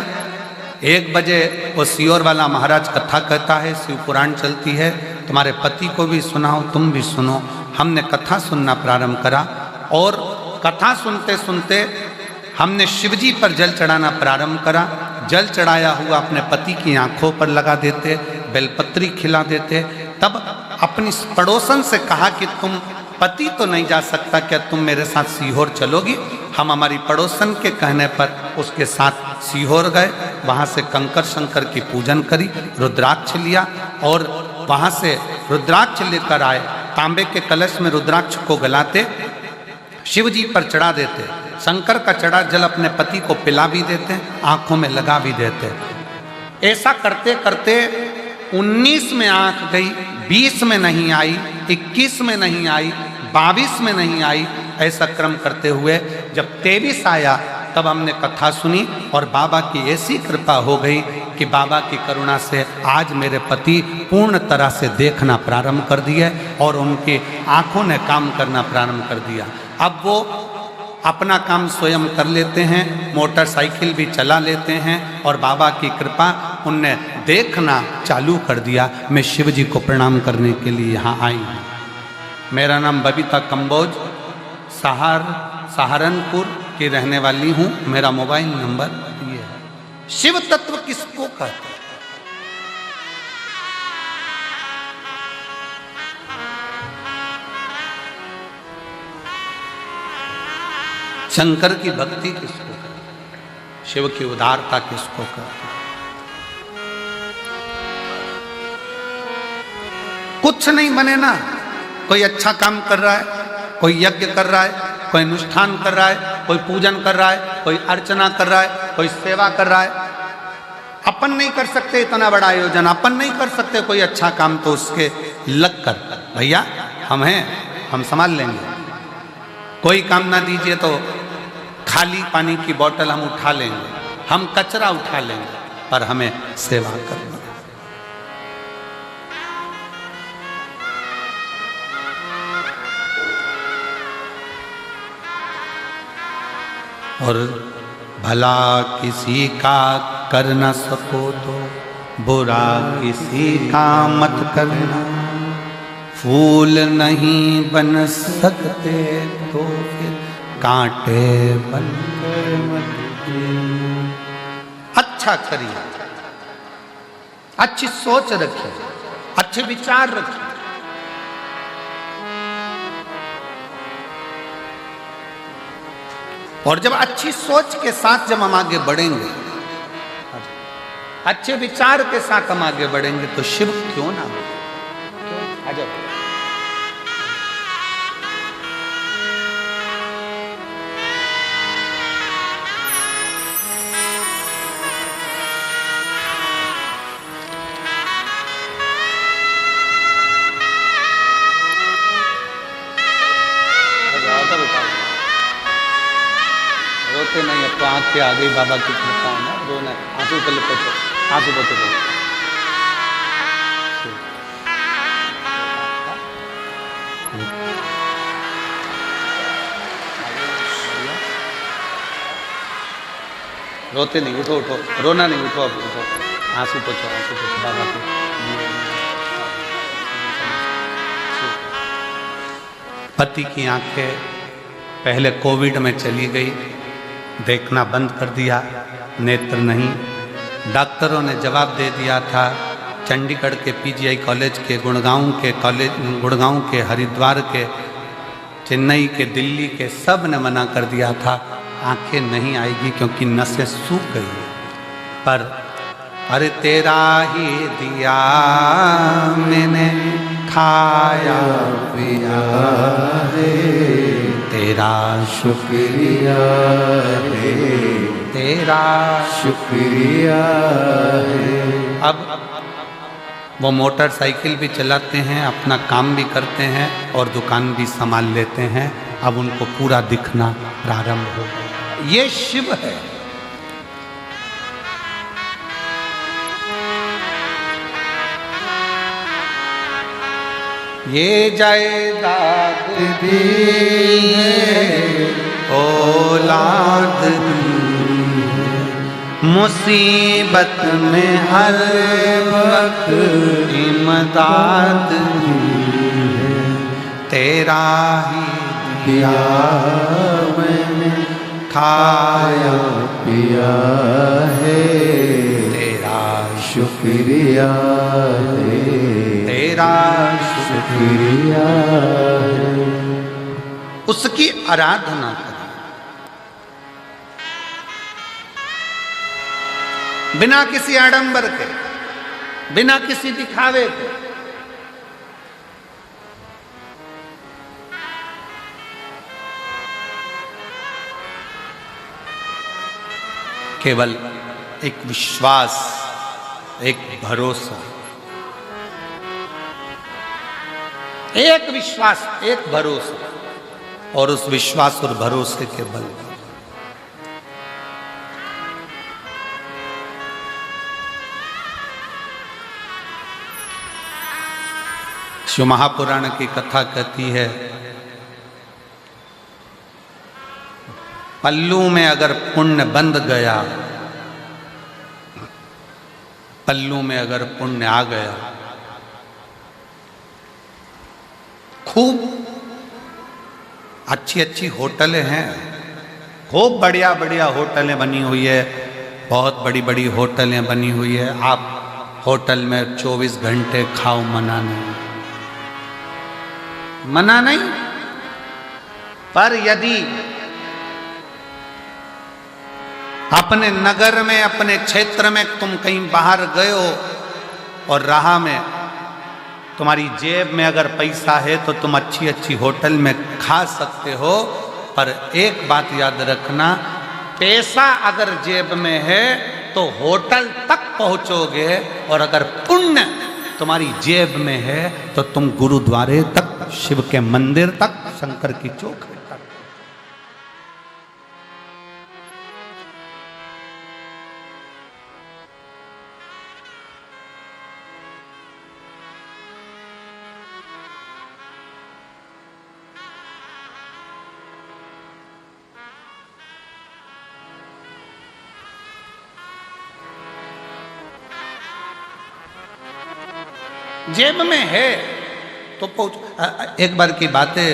1 बजे वो सियोर वाला महाराज कथा कहता है, शिव पुराण चलती है, तुम्हारे पति को भी सुनाओ, तुम भी सुनो। हमने कथा सुनना प्रारंभ करा और कथा सुनते सुनते हमने शिवजी पर जल चढ़ाना प्रारंभ करा। जल चढ़ाया हुआ अपने पति की आंखों पर लगा देते, बेलपत्री खिला देते। तब अपनी पड़ोसन से कहा कि तुम, पति तो नहीं जा सकता, क्या तुम मेरे साथ सीहोर चलोगी? हम हमारी पड़ोसन के कहने पर उसके साथ सीहोर गए। वहाँ से कंकर शंकर की पूजन करी, रुद्राक्ष लिया और वहाँ से रुद्राक्ष लेकर आए। तांबे के कलश में रुद्राक्ष को गलाते, शिव जी पर चढ़ा देते, शंकर का चढ़ा जल अपने पति को पिला भी देते, आंखों में लगा भी देते। ऐसा करते करते 19 में आंख गई, 20 में नहीं आई, 21 में नहीं आई, 22 में नहीं आई। ऐसा क्रम करते हुए जब 23 आया तब हमने कथा सुनी और बाबा की ऐसी कृपा हो गई कि बाबा की करुणा से आज मेरे पति पूर्ण तरह से देखना प्रारंभ कर दिए और उनकी आंखों ने काम करना प्रारंभ कर दिया। अब वो अपना काम स्वयं कर लेते हैं, मोटरसाइकिल भी चला लेते हैं और बाबा की कृपा उनने देखना चालू कर दिया। मैं शिव जी को प्रणाम करने के लिए यहाँ आई हूँ। मेरा नाम बबीता कंबोज, सहारनपुर की रहने वाली हूँ। मेरा मोबाइल नंबर ये है। शिव तत्व किसको कहते हैं? शंकर की भक्ति किसको कहते हैं? शिव की उदारता किसको कहते हैं? कुछ नहीं बने ना। कोई अच्छा काम कर रहा है, कोई यज्ञ कर रहा है, कोई अनुष्ठान कर रहा है, कोई पूजन कर रहा है, कोई अर्चना कर रहा है, कोई सेवा कर रहा है। अपन नहीं कर सकते इतना बड़ा आयोजन, अपन नहीं कर सकते कोई अच्छा काम, तो उसके लग कर भैया हम हैं, हम संभाल लेंगे। कोई काम ना दीजिए तो खाली पानी की बोतल हम उठा लेंगे, हम कचरा उठा लेंगे, पर हमें सेवा करना। और भला किसी का कर न सको तो बुरा किसी का मत करना। फूल नहीं बन सकते तो फिर कांटे बनकर मत देना। अच्छा करिए, अच्छी सोच रखिए, अच्छे विचार रखिए। और जब अच्छी सोच के साथ जब हम आगे बढ़ेंगे, अच्छे विचार के साथ हम आगे बढ़ेंगे, तो शिव क्यों ना हो। आ जाओ। रोते नहीं, अब तो आँख के आगे बाबा की कृपा है ना, रोना, आंसू पहले पोछो, आंसू पोछो। रोते नहीं, उठो उठो, रोना नहीं, उठो अब उठो, आंसू पोछो बाबा के। पति की आंखें पहले कोविड में चली गई, देखना बंद कर दिया, नेत्र नहीं। डॉक्टरों ने जवाब दे दिया था, चंडीगढ़ के पीजीआई कॉलेज के, गुड़गांव के, हरिद्वार के, चेन्नई के, दिल्ली के, सब ने मना कर दिया था आंखें नहीं आएगी क्योंकि नसें सूख गई। पर अरे तेरा ही दिया मैंने खाया पिया है, तेरा शुक्रिया है, तेरा शुक्रिया है। अब वो मोटरसाइकिल भी चलाते हैं, अपना काम भी करते हैं और दुकान भी संभाल लेते हैं। अब उनको पूरा दिखना प्रारंभ हो गया। ये शिव है। ये जायदाद भी औलाद मुसीबत में हर वक्त इमदाद तेरा ही दिया मैंने खाया पिया है, तेरा शुक्रिया है, तेरा शुक्रिया है। उसकी आराधना करें बिना किसी आडंबर के, बिना किसी दिखावे के। केवल एक विश्वास, एक भरोसा, एक विश्वास, एक भरोसा, और उस विश्वास और भरोसे के बल पर शिव महापुराण की कथा कहती है, पल्लू में अगर पुण्य बंध गया, पल्लू में अगर पुण्य आ गया, खूब अच्छी अच्छी होटलें हैं, खूब बढ़िया बढ़िया होटलें बनी हुई है, बहुत बड़ी बड़ी होटलें बनी हुई है। आप होटल में 24 घंटे खाओ, मना नहीं, मना नहीं। पर यदि अपने नगर में, अपने क्षेत्र में तुम कहीं बाहर गए हो और राह में तुम्हारी जेब में अगर पैसा है तो तुम अच्छी अच्छी होटल में खा सकते हो, पर एक बात याद रखना, पैसा अगर जेब में है तो होटल तक पहुंचोगे, और अगर पुण्य तुम्हारी जेब में है तो तुम गुरुद्वारे तक, शिव के मंदिर तक, शंकर की चौखट तक। जेब में है तो पहुंच। एक बार की बात है,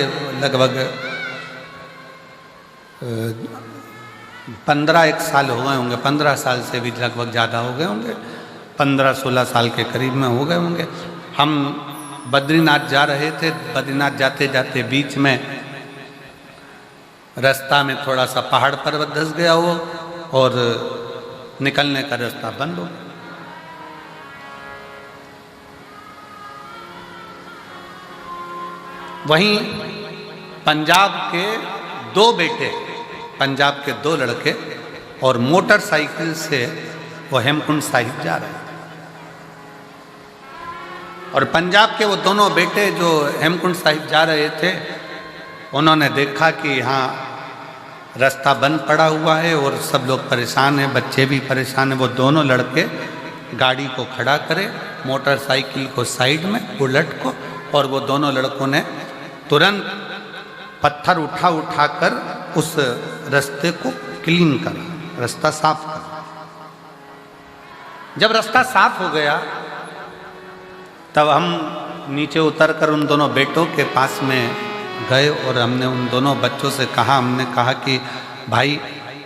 लगभग 15 साल हो गए होंगे, 15 साल से भी लगभग ज़्यादा हो गए होंगे, 15-16 साल के करीब में हो गए होंगे। हम बद्रीनाथ जा रहे थे, बद्रीनाथ जाते जाते बीच में रास्ता में थोड़ा सा पहाड़ पर्वत धंस गया हो और निकलने का रास्ता बंद हो गया। वहीं पंजाब के 2 बेटे, पंजाब के 2 लड़के और मोटरसाइकिल से वो हेमकुंड साहिब जा रहे थे। और पंजाब के वो दोनों बेटे जो हेमकुंड साहिब जा रहे थे, उन्होंने देखा कि यहाँ रास्ता बंद पड़ा हुआ है और सब लोग परेशान हैं, बच्चे भी परेशान हैं। वो दोनों लड़के गाड़ी को खड़ा करे, मोटरसाइकिल को साइड में, बुलेट को, और वो दोनों लड़कों ने तुरंत पत्थर उठा कर उस रास्ते को क्लीन करा। रास्ता साफ कर। जब रास्ता साफ हो गया तब हम नीचे उतरकर उन दोनों बेटों के पास में गए और हमने उन दोनों बच्चों से कहा, हमने कहा कि भाई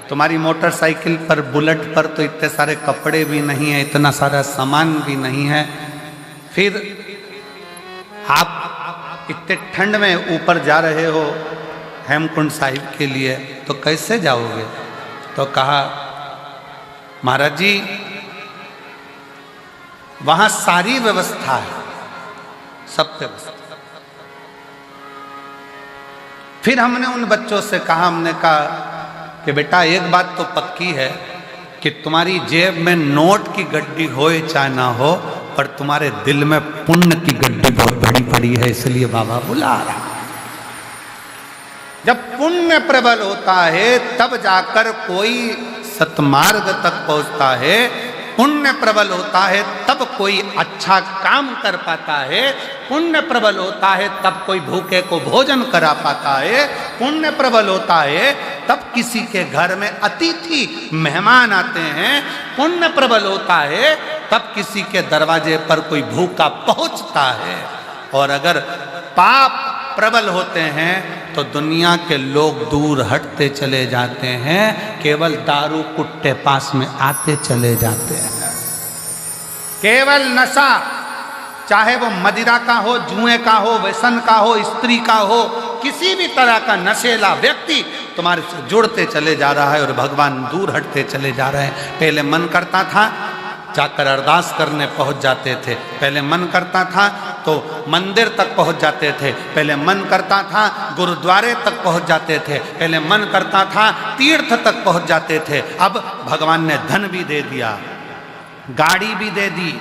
तुम्हारी मोटरसाइकिल पर, बुलेट पर तो इतने सारे कपड़े भी नहीं है, इतना सारा सामान भी नहीं है, फिर आप इतने ठंड में ऊपर जा रहे हो हेमकुंड साहिब के लिए, तो कैसे जाओगे? तो कहा महाराज जी वहां सारी व्यवस्था है, सब व्यवस्था। फिर हमने उन बच्चों से कहा, हमने कहा कि बेटा एक बात तो पक्की है कि तुम्हारी जेब में नोट की गड्डी हो चाहे ना हो, पर तुम्हारे दिल में पुण्य की गड्डी बहुत बड़ी पड़ी है, इसलिए बाबा बुला रहा। जब पुण्य प्रबल होता है तब जाकर कोई सतमार्ग तक पहुंचता है, पुण्य प्रबल होता है तब कोई अच्छा काम कर पाता है, पुण्य प्रबल होता है तब कोई भूखे को भोजन करा पाता है, पुण्य प्रबल होता है तब किसी के घर में अतिथि मेहमान आते हैं, पुण्य प्रबल होता है तब किसी के दरवाजे पर कोई भूखा पहुंचता है। और अगर पाप प्रबल होते हैं तो दुनिया के लोग दूर हटते चले जाते हैं, केवल दारू कुट्टे पास में आते चले जाते हैं। केवल नशा, चाहे वो मदिरा का हो, जुए का हो, व्यसन का हो, स्त्री का हो, किसी भी तरह का नशेला व्यक्ति तुम्हारे से जुड़ते चले जा रहा है और भगवान दूर हटते चले जा रहे हैं। पहले मन करता था जाकर अरदास करने पहुंच जाते थे, पहले मन करता था तो मंदिर तक पहुंच जाते थे, पहले मन करता था गुरुद्वारे तक पहुंच जाते थे, पहले मन करता था तीर्थ तक पहुंच जाते थे। अब भगवान ने धन भी दे दिया, गाड़ी भी दे दी,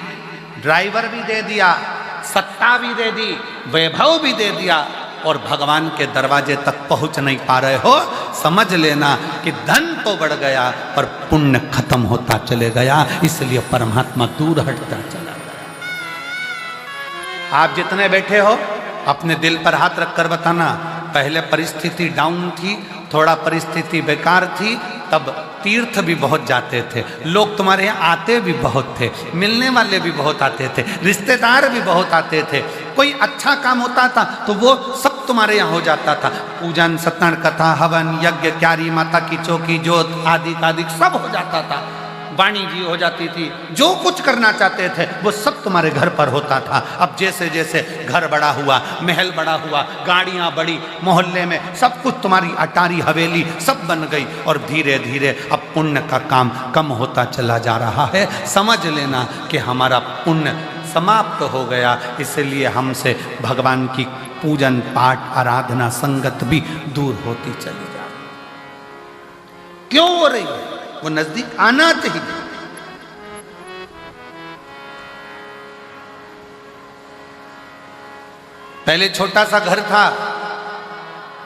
ड्राइवर भी दे दिया, सत्ता भी दे दी, वैभव भी दे दिया, और भगवान के दरवाजे तक पहुंच नहीं पा रहे हो। समझ लेना कि धन तो बढ़ गया पर पुण्य खत्म होता चले गया, इसलिए परमात्मा दूर हटता चला गया। आप जितने बैठे हो अपने दिल पर हाथ रखकर बताना, पहले परिस्थिति डाउन थी, थोड़ा परिस्थिति बेकार थी, तब तीर्थ भी बहुत जाते थे, लोग तुम्हारे यहाँ आते भी बहुत थे, मिलने वाले भी बहुत आते थे, रिश्तेदार भी बहुत आते थे, कोई अच्छा काम होता था तो वो सब तुम्हारे यहाँ हो जाता था, पूजन, सत्यनारायण कथा, हवन, यज्ञ, क्यारी, माता की चौकी, जोत आदि आदि सब हो जाता था, वाणी जी हो जाती थी, जो कुछ करना चाहते थे वो सब तुम्हारे घर पर होता था। अब जैसे जैसे घर बड़ा हुआ, महल बड़ा हुआ, गाड़ियाँ बढ़ी, मोहल्ले में सब कुछ तुम्हारी अटारी हवेली सब बन गई, और धीरे धीरे अब पुण्य का काम कम होता चला जा रहा है। समझ लेना कि हमारा पुण्य समाप्त हो गया, इसलिए हमसे भगवान की पूजन पाठ आराधना संगत भी दूर होती चली जा रही। क्यों हो रही है? वो नजदीक आना चाहिए। पहले छोटा सा घर था,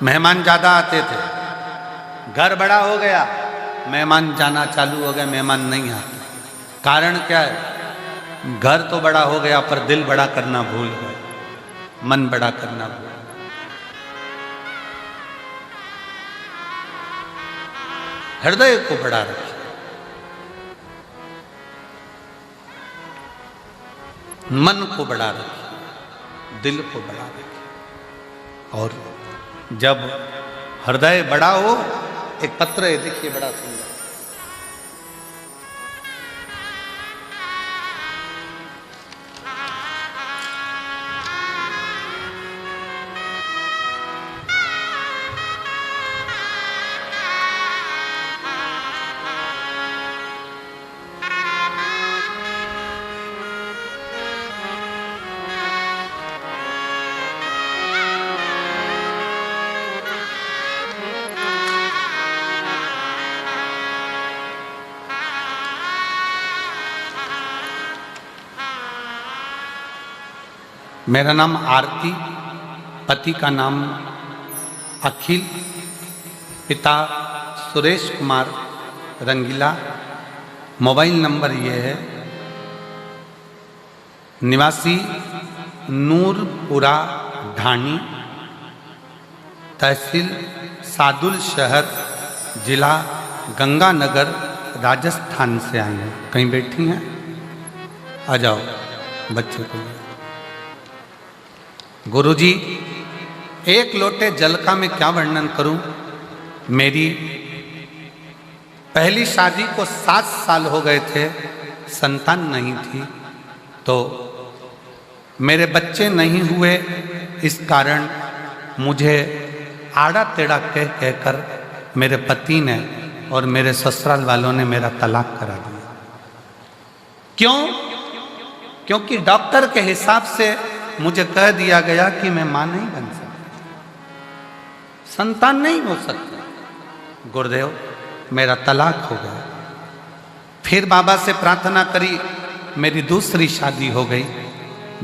मेहमान ज्यादा आते थे, घर बड़ा हो गया, मेहमान जाना चालू हो गया, मेहमान नहीं आते। कारण क्या है? घर तो बड़ा हो गया पर दिल बड़ा करना भूल गए, मन बड़ा करना भूल गए। हृदय को बड़ा रखिए, मन को बड़ा रखिए, दिल को बड़ा रखिए। और जब हृदय बड़ा हो, एक पत्र है देखिए बड़ा सुंदर, मेरा नाम आरती, पति का नाम अखिल, पिता सुरेश कुमार रंगीला, मोबाइल नंबर ये है, निवासी नूरपुरा ढाणी, तहसील सादुल शहर, जिला गंगानगर, राजस्थान से आई हैं। कहीं बैठी हैं? आ जाओ बच्चे को। गुरुजी, एक लोटे जल का मैं क्या वर्णन करूं। मेरी पहली शादी को 7 साल हो गए थे, संतान नहीं थी, तो मेरे बच्चे नहीं हुए। इस कारण मुझे आड़ा टेढ़ा कह कहकर मेरे पति ने और मेरे ससुराल वालों ने मेरा तलाक करा दिया। क्यों? क्योंकि डॉक्टर के हिसाब से मुझे कह दिया गया कि मैं मां नहीं बन सकती, संतान नहीं हो सकती। गुरुदेव, मेरा तलाक हो गया। फिर बाबा से प्रार्थना करी, मेरी दूसरी शादी हो गई।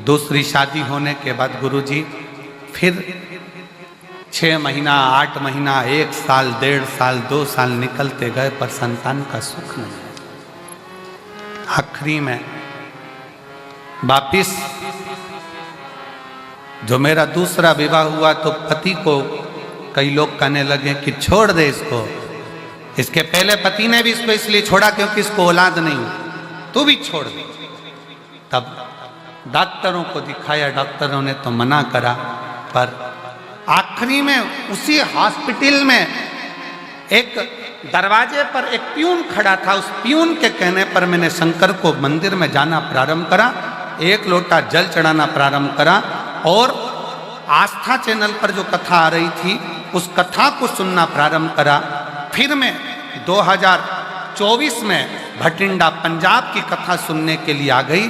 दूसरी शादी होने के बाद गुरुजी फिर 6 महीना, 8 महीना, 1 साल, 1.5 साल, 2 साल निकलते गए, पर संतान का सुख नहीं। आखिरी में वापिस जो मेरा दूसरा विवाह हुआ तो पति को कई लोग कहने लगे कि छोड़ दे इसको। इसके पहले पति ने भी इसको इसलिए छोड़ा क्योंकि इसको औलाद नहीं, तू भी छोड़ दे। तब डॉक्टरों को दिखाया, डॉक्टरों ने तो मना करा, पर आखिरी में उसी हॉस्पिटल में एक दरवाजे पर एक प्यून खड़ा था। उस प्यून के कहने पर मैंने शंकर को मंदिर में जाना प्रारंभ करा, 1 लोटा जल चढ़ाना प्रारंभ करा, और आस्था चैनल पर जो कथा आ रही थी उस कथा को सुनना प्रारंभ करा। फिर मैं 2024 में भटिंडा पंजाब की कथा सुनने के लिए आ गई।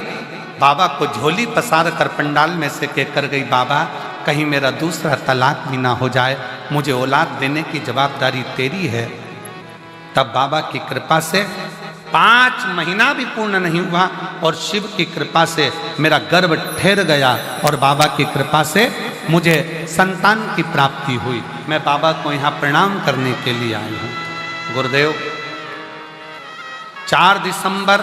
बाबा को झोली पसार कर पंडाल में से कहकर गई, बाबा कहीं मेरा दूसरा तलाक भी ना हो जाए, मुझे औलाद देने की जवाबदारी तेरी है। तब बाबा की कृपा से 5 महीना भी पूर्ण नहीं हुआ और शिव की कृपा से मेरा गर्भ ठहर गया और बाबा की कृपा से मुझे संतान की प्राप्ति हुई। मैं बाबा को यहाँ प्रणाम करने के लिए आई हूँ। गुरुदेव, 4 दिसंबर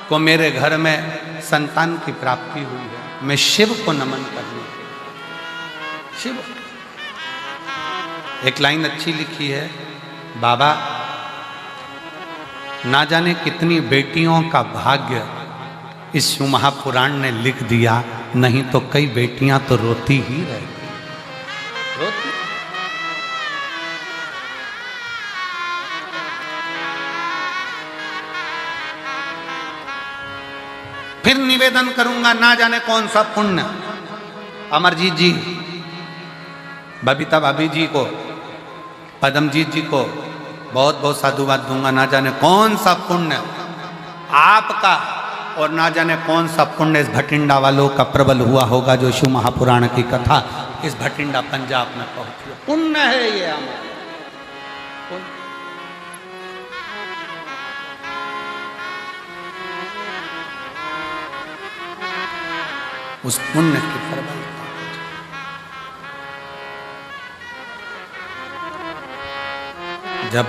को मेरे घर में संतान की प्राप्ति हुई है। मैं शिव को नमन करने, शिव। एक लाइन अच्छी लिखी है, बाबा ना जाने कितनी बेटियों का भाग्य इस शिव महापुराण ने लिख दिया, नहीं तो कई बेटियां तो रोती ही रहती, रोती। फिर निवेदन करूंगा, ना जाने कौन सा पुण्य अमरजीत जी, बबीता भाभी जी को, पदमजीत जी को बहुत बहुत साधुवाद दूंगा। ना जाने कौन सा पुण्य आपका और ना जाने कौन सा पुण्य इस भटिंडा वालों का प्रबल हुआ होगा जो शिव महापुराण की कथा इस भटिंडा पंजाब में पहुंची। पुण्य है ये हमारा। उस पुण्य की प्रबल जब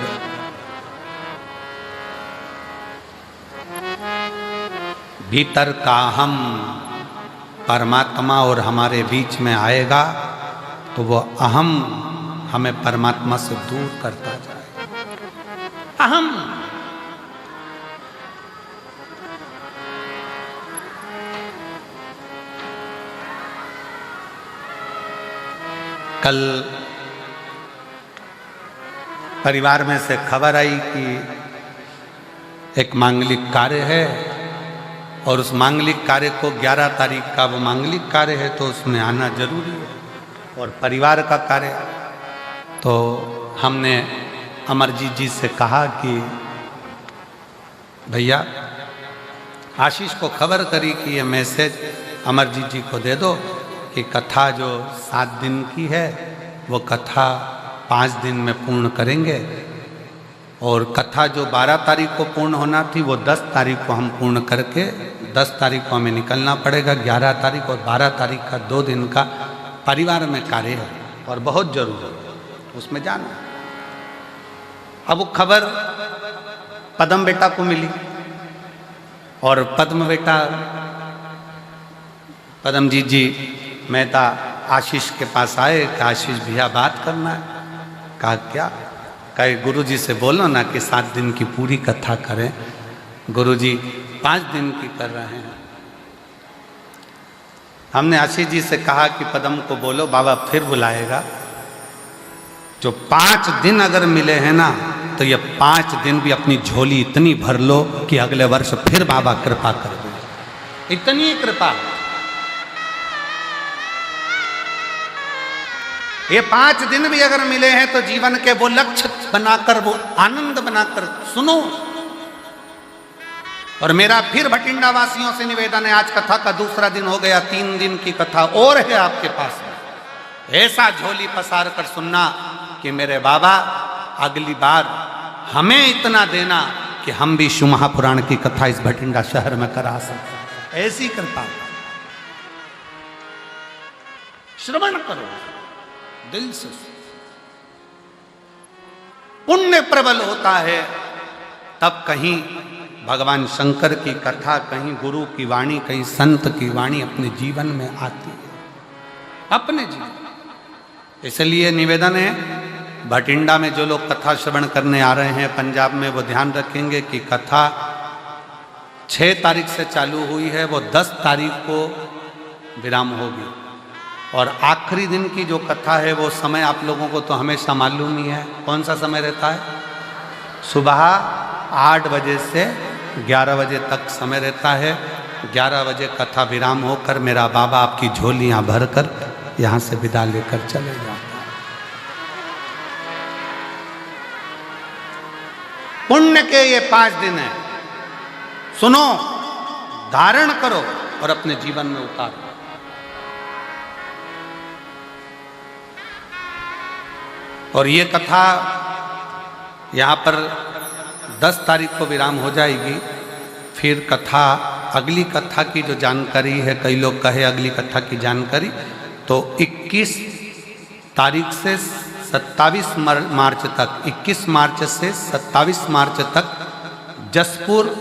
भीतर का हम परमात्मा और हमारे बीच में आएगा तो वो अहम हमें परमात्मा से दूर करता जाएगा। अहम कल परिवार में से खबर आई कि एक मांगलिक कार्य है और उस मांगलिक कार्य को 11 तारीख का वो मांगलिक कार्य है तो उसमें आना जरूरी है और परिवार का कार्य। तो हमने अमरजीत जी से कहा कि भैया आशीष को खबर करी कि ये मैसेज अमरजीत जी को दे दो कि कथा जो 7 दिन की है वो कथा 5 दिन में पूर्ण करेंगे और कथा जो 12 तारीख को पूर्ण होना थी वो 10 तारीख को हम पूर्ण करके 10 तारीख को हमें निकलना पड़ेगा। 11 तारीख और 12 तारीख का 2 दिन का परिवार में कार्य है और बहुत जरूरी है उसमें जाना। अब वो खबर पद्म बेटा को मिली और पद्म बेटा पद्मजीत जी मेहता आशीष के पास आए कि आशीष भैया बात करना है। कहा क्या? कहे गुरुजी से बोलो ना कि 7 दिन की पूरी कथा करें। गुरुजी 5 दिन की कर रहे हैं। हमने आशीष जी से कहा कि पदम को बोलो, बाबा फिर बुलाएगा। जो 5 दिन अगर मिले हैं ना, तो ये 5 दिन भी अपनी झोली इतनी भर लो कि अगले वर्ष फिर बाबा कृपा कर दे। इतनी कृपा। ये 5 दिन भी अगर मिले हैं तो जीवन के वो लक्ष्य बनाकर, वो आनंद बनाकर सुनो। और मेरा फिर भटिंडा वासियों से निवेदन है, आज कथा का दूसरा दिन हो गया, 3 दिन की कथा और है आपके पास में। ऐसा झोली पसार कर सुनना कि मेरे बाबा अगली बार हमें इतना देना कि हम भी शिव महापुराण की कथा इस भटिंडा शहर में करा सकते। ऐसी कृपा। श्रवण करो दिल से। पुण्य प्रबल होता है तब कहीं भगवान शंकर की कथा, कहीं गुरु की वाणी, कहीं संत की वाणी अपने जीवन में आती है, अपने जीवन। इसलिए निवेदन है, भटिंडा में जो लोग कथा श्रवण करने आ रहे हैं पंजाब में, वो ध्यान रखेंगे कि कथा 6 तारीख से चालू हुई है, वो 10 तारीख को विराम होगी। और आखिरी दिन की जो कथा है वो समय आप लोगों को तो हमेशा मालूम ही है। कौन सा समय रहता है? सुबह 8 बजे से 11 बजे तक समय रहता है। 11 बजे कथा विराम होकर मेरा बाबा आपकी झोलियां भरकर यहाँ से विदा लेकर चले जाते हैं। पुण्य के ये 5 दिन है, सुनो, धारण करो और अपने जीवन में उतारो। और ये कथा यहाँ पर 10 तारीख को विराम हो जाएगी। फिर कथा, अगली कथा की जो जानकारी है, कई लोग कहे अगली कथा की जानकारी, तो 21 तारीख से 27 मार्च तक, 21 मार्च से 27 मार्च तक जसपुर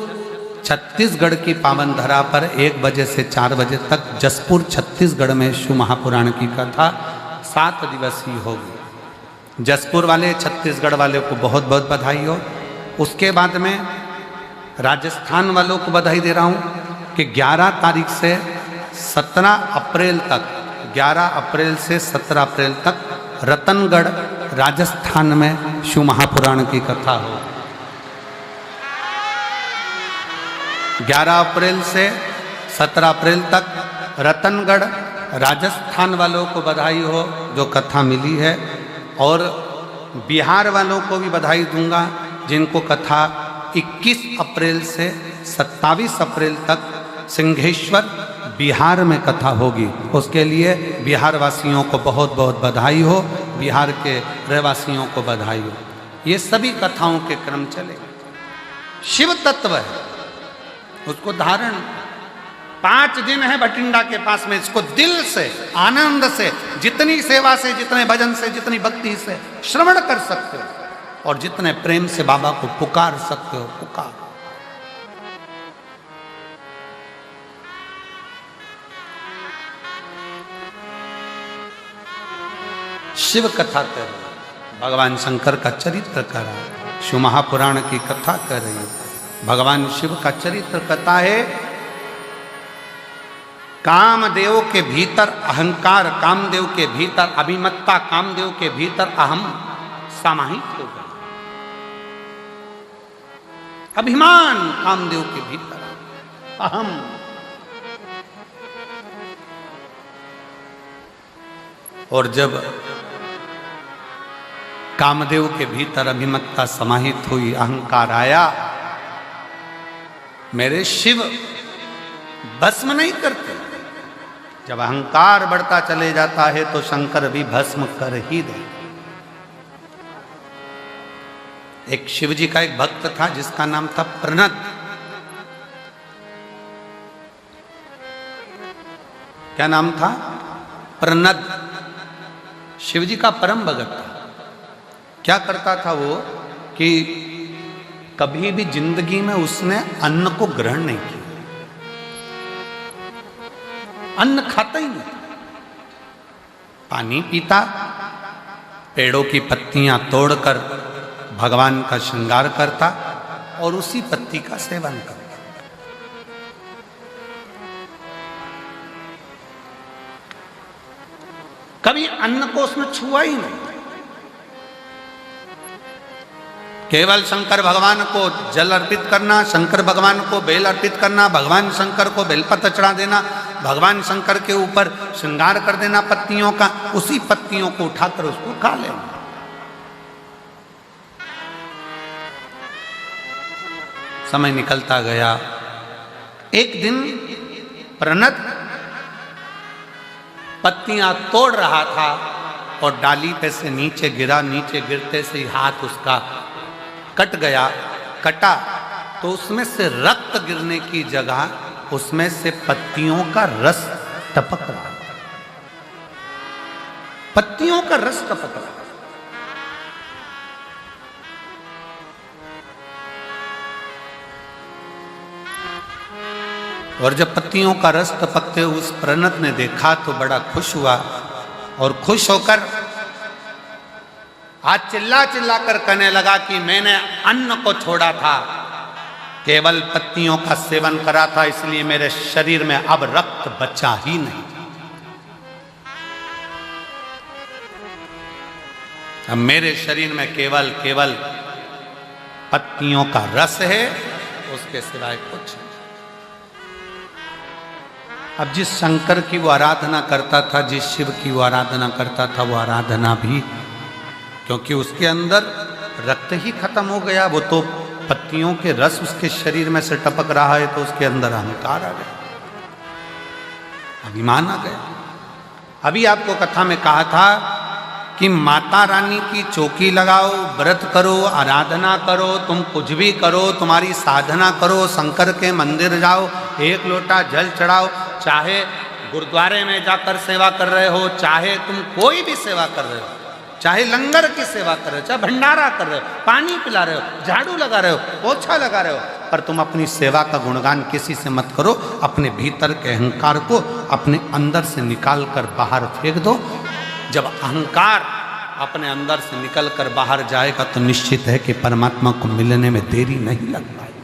छत्तीसगढ़ की पावन धरा पर 1 बजे से 4 बजे तक जसपुर छत्तीसगढ़ में शिव महापुराण की कथा 7 दिवसीय होगी। जसपुर वाले, छत्तीसगढ़ वाले को बहुत बहुत बधाई हो। उसके बाद में राजस्थान वालों को बधाई दे रहा हूँ कि 11 तारीख से 17 अप्रैल तक, 11 अप्रैल से 17 अप्रैल तक रतनगढ़ राजस्थान में शिव महापुराण की कथा हो। 11 अप्रैल से 17 अप्रैल तक रतनगढ़ राजस्थान वालों को बधाई हो जो कथा मिली है। और बिहार वालों को भी बधाई दूंगा जिनको कथा 21 अप्रैल से 27 अप्रैल तक सिंहेश्वर बिहार में कथा होगी। उसके लिए बिहार वासियों को बहुत बहुत बधाई हो, बिहार के रहवासियों को बधाई हो। ये सभी कथाओं के क्रम चले। शिव तत्व है, उसको धारण 5 दिन है भटिंडा के पास में। इसको दिल से, आनंद से, जितनी सेवा से, जितने भजन से, जितनी भक्ति से श्रवण कर सकते हो और जितने प्रेम से बाबा को पुकार सकते हो, पुकार। शिव कथा कर रही है, भगवान शंकर का चरित्र कर रहा है, शिव महापुराण की कथा कर रही है। भगवान शिव का चरित्र कथा है। कामदेव के भीतर अहंकार, कामदेव के भीतर अभिमत्ता, कामदेव के भीतर अहम समाहित हो गया। अभिमान कामदेव के भीतर, अहम। और जब कामदेव के भीतर अभिमत्ता समाहित हुई, अहंकार आया, मेरे शिव भस्म नहीं करते। जब अहंकार बढ़ता चले जाता है तो शंकर भी भस्म कर ही दे। एक शिव जी का एक भक्त था जिसका नाम था प्रनद। क्या नाम था? प्रनद। शिव जी का परम भगत था। क्या करता था वो कि कभी भी जिंदगी में उसने अन्न को ग्रहण नहीं किया, अन्न खाता ही नहीं, पानी पीता, पेड़ों की पत्तियां तोड़कर भगवान का श्रृंगार करता और उसी पत्ती का सेवन करता। कभी अन्न को उसने छुआ ही नहीं। केवल शंकर भगवान को जल अर्पित करना, शंकर भगवान को बेल अर्पित करना, भगवान शंकर को बेलपत्र चढ़ा देना, भगवान शंकर के ऊपर श्रृंगार कर देना पत्तियों का, उसी पत्तियों को उठाकर उसको खा लेना। समय निकलता गया। एक दिन प्रणत पत्तियां तोड़ रहा था और डाली पे से नीचे गिरा। नीचे गिरते से हाथ उसका कट गया। कटा तो उसमें से रक्त गिरने की जगह उसमें से पत्तियों का रस टपक रहा। पत्तियों का रस टपक रहा। और जब पत्तियों का रस टपकते उस प्रणत ने देखा तो बड़ा खुश हुआ और खुश होकर आज चिल्ला चिल्ला कर कहने लगा कि मैंने अन्न को छोड़ा था, केवल पत्तियों का सेवन करा था, इसलिए मेरे शरीर में अब रक्त बचा ही नहीं। अब मेरे शरीर में केवल केवल पत्तियों का रस है, उसके सिवाय कुछ नहीं। अब जिस शंकर की वो आराधना करता था, जिस शिव की वो आराधना करता था, वो आराधना भी, क्योंकि उसके अंदर रक्त ही खत्म हो गया, वो तो पत्तियों के रस उसके शरीर में से टपक रहा है, तो उसके अंदर अहंकार आ गया, अभिमान आ गया। अभी आपको कथा में कहा था कि माता रानी की चौकी लगाओ, व्रत करो, आराधना करो, तुम कुछ भी करो, तुम्हारी साधना करो, शंकर के मंदिर जाओ, एक लोटा जल चढ़ाओ, चाहे गुरुद्वारे में जाकर सेवा कर रहे हो, चाहे तुम कोई भी सेवा कर रहे हो, चाहे लंगर की सेवा कर रहे हो, चाहे भंडारा कर रहे हो, पानी पिला रहे हो, झाड़ू लगा रहे हो, पोछा लगा रहे हो, पर तुम अपनी सेवा का गुणगान किसी से मत करो। अपने भीतर के अहंकार को अपने अंदर से निकाल कर बाहर फेंक दो। जब अहंकार अपने अंदर से निकल कर बाहर जाएगा तो निश्चित है कि परमात्मा को मिलने में देरी नहीं लग पाएगी।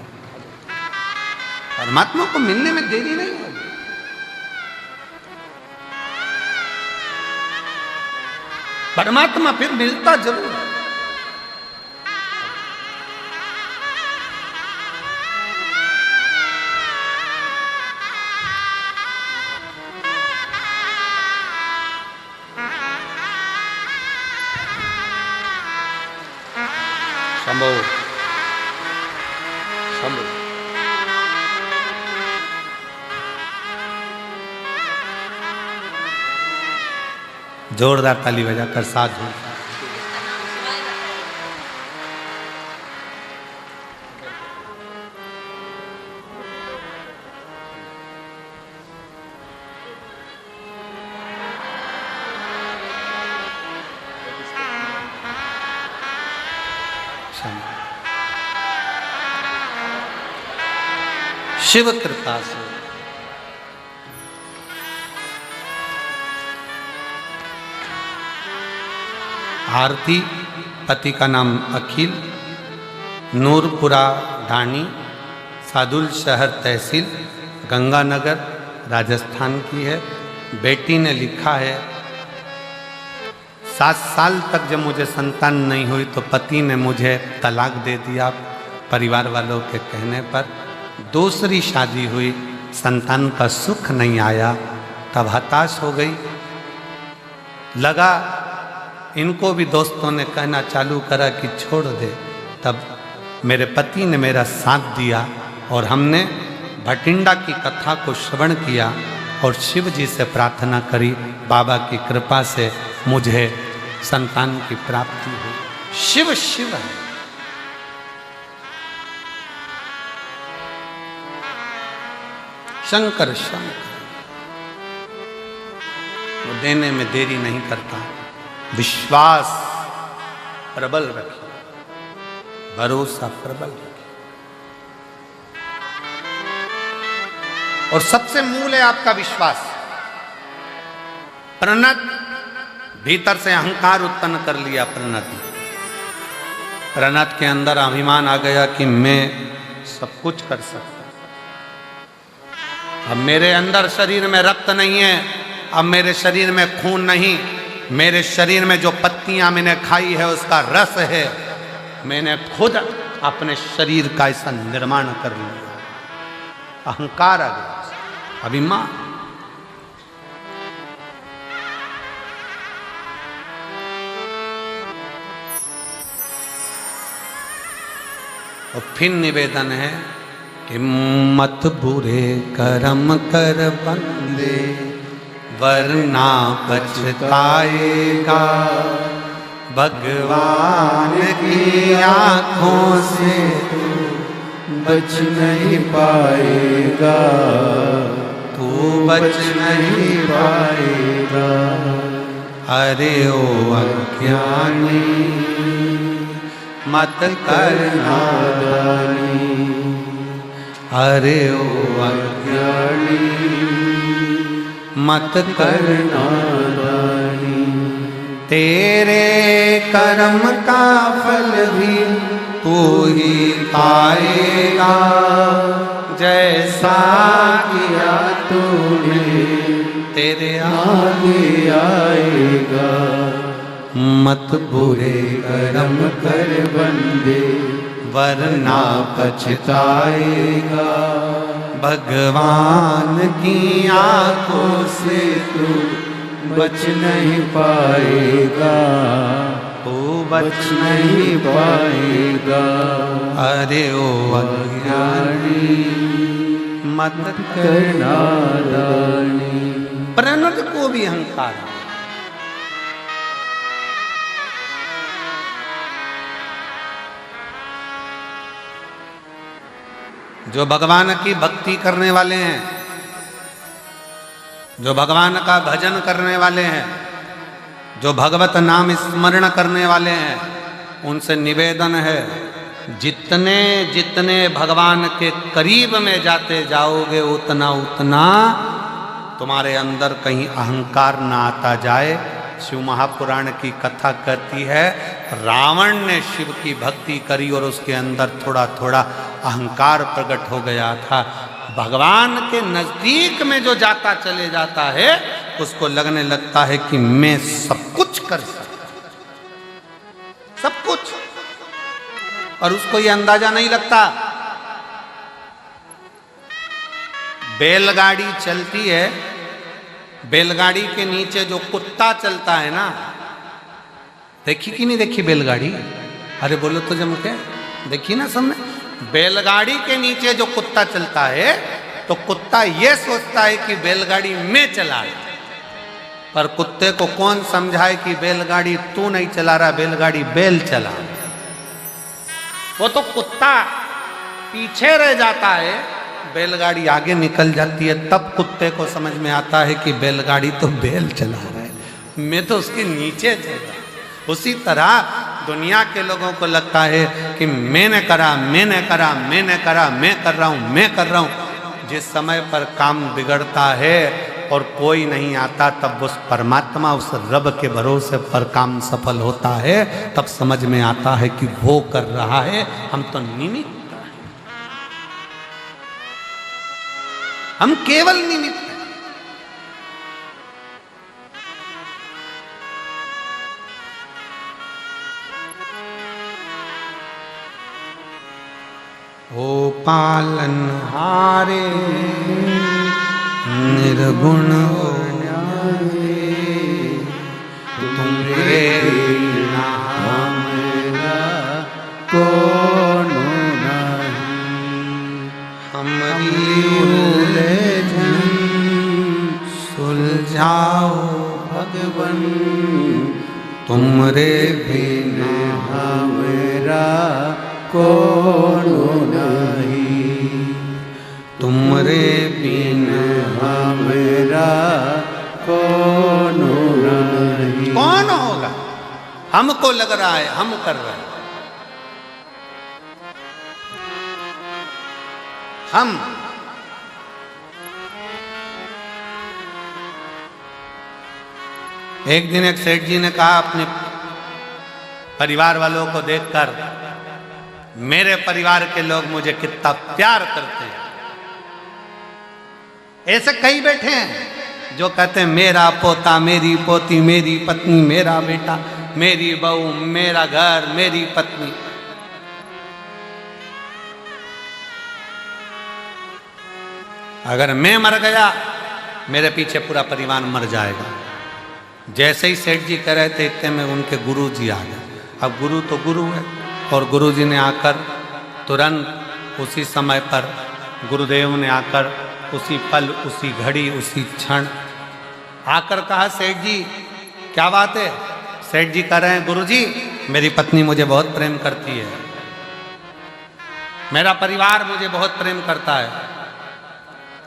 परमात्मा को मिलने में देरी नहीं होगी। परमात्मा फिर मिलता जरूर है। शंभो शंभो। जोरदार ताली बजाकर साधु। शिव कृपा से आरती, पति का नाम अखिल, नूरपुरा ढाणी, सादुल शहर तहसील, गंगानगर, राजस्थान की है। बेटी ने लिखा है 7 साल तक जब मुझे संतान नहीं हुई तो पति ने मुझे तलाक दे दिया परिवार वालों के कहने पर। दूसरी शादी हुई, संतान का सुख नहीं आया, तब हताश हो गई। लगा इनको भी दोस्तों ने कहना चालू करा कि छोड़ दे, तब मेरे पति ने मेरा साथ दिया और हमने भटिंडा की कथा को श्रवण किया और शिव जी से प्रार्थना करी। बाबा की कृपा से मुझे संतान की प्राप्ति हुई। शिव शिव है। शंकर शंकर, वो देने में देरी नहीं करता। विश्वास प्रबल रखिए, भरोसा प्रबल रखिए, और सबसे मूल है आपका विश्वास। प्रणत भीतर से अहंकार उत्पन्न कर लिया। प्रणत रनत के अंदर अभिमान आ गया कि मैं सब कुछ कर सकता। अब मेरे अंदर शरीर में रक्त नहीं है, अब मेरे शरीर में खून नहीं, मेरे शरीर में जो पत्तियां मैंने खाई है उसका रस है। मैंने खुद अपने शरीर का ऐसा निर्माण कर लिया। अहंकार आ गया, अभिमान। और फिर निवेदन है कि मत बुरे कर्म कर बंदे वरना पछताएगा। भगवान की आंखों से बच नहीं पाएगा, तू बच नहीं पाएगा। अरे ओ अज्ञानी मत कर नादानी, अरे ओ अज्ञानी मत कर नादानी। तेरे कर्म का फल भी तू ही पाएगा। जैसा किया तूने तेरे आगे आएगा। मत बुरे कर्म कर बंदे वरना पछताएगा। भगवान की आंखों से तू बच नहीं पाएगा, तू बच नहीं पाएगा। अरे ओ अज्ञानी मत कर नादानी। प्रणत को भी अहंकार है। जो भगवान की भक्ति करने वाले हैं, जो भगवान का भजन करने वाले हैं, जो भगवत नाम स्मरण करने वाले हैं, उनसे निवेदन है जितने जितने भगवान के करीब में जाते जाओगे उतना उतना तुम्हारे अंदर कहीं अहंकार ना आता जाए। शिव महापुराण की कथा कहती है रावण ने शिव की भक्ति करी और उसके अंदर थोड़ा थोड़ा अहंकार प्रकट हो गया था। भगवान के नजदीक में जो जाता चले जाता है उसको लगने लगता है कि मैं सब कुछ कर सकता, सब कुछ, और उसको ये अंदाजा नहीं लगता। बैलगाड़ी चलती है, बैलगाड़ी के नीचे जो कुत्ता चलता है ना, देखी कि नहीं देखी बैलगाड़ी? अरे बोलो तो जम के देखी ना सबने। बैलगाड़ी के नीचे जो कुत्ता चलता है तो कुत्ता ये सोचता है कि बैलगाड़ी में चला रहा, पर कुत्ते को कौन समझाए कि बैलगाड़ी तू नहीं चला रहा, बैलगाड़ी बैल चला रहा। वो तो कुत्ता पीछे रह जाता है, बैलगाड़ी आगे निकल जाती है, तब कुत्ते को समझ में आता है कि बैलगाड़ी तो बैल चला रहा है, मैं तो उसके नीचे चल रहा। उसी तरह दुनिया के लोगों को लगता है कि मैंने करा, मैंने करा, मैंने करा, मैं कर रहा हूँ, मैं कर रहा हूँ। जिस समय पर काम बिगड़ता है और कोई नहीं आता, तब उस परमात्मा, उस रब के भरोसे पर काम सफल होता है, तब समझ में आता है कि वो कर रहा है, हम तो निमित्त, हम केवल निमित्त हैं। ओ पालनहारे निर्गुण हो तुमरे बिना हमरा कौन नहीं। हमारी उलझन सुलझाओ भगवन तुमरे बिना हमरा कौन नहीं। तुमरे बिना हमरा कौन नहीं। कौन होगा? हमको लग रहा है हम कर रहे हैं, हम। एक दिन एक सेठ जी ने कहा अपने परिवार वालों को देखकर मेरे परिवार के लोग मुझे कितना प्यार करते हैं। ऐसे कई बैठे हैं जो कहते हैं मेरा पोता, मेरी पोती, मेरी पत्नी, मेरा बेटा, मेरी बहू, मेरा घर, मेरी पत्नी। अगर मैं मर गया मेरे पीछे पूरा परिवार मर जाएगा। जैसे ही सेठ जी कह रहे थे इतने में उनके गुरु जी आ गए। अब गुरु तो गुरु है, और गुरु जी ने आकर तुरंत उसी समय पर गुरुदेव ने आकर उसी पल, उसी घड़ी, उसी क्षण आकर कहा सेठ जी क्या बात है। सेठ जी कह रहे हैं गुरु जी मेरी पत्नी मुझे बहुत प्रेम करती है, मेरा परिवार मुझे बहुत प्रेम करता है,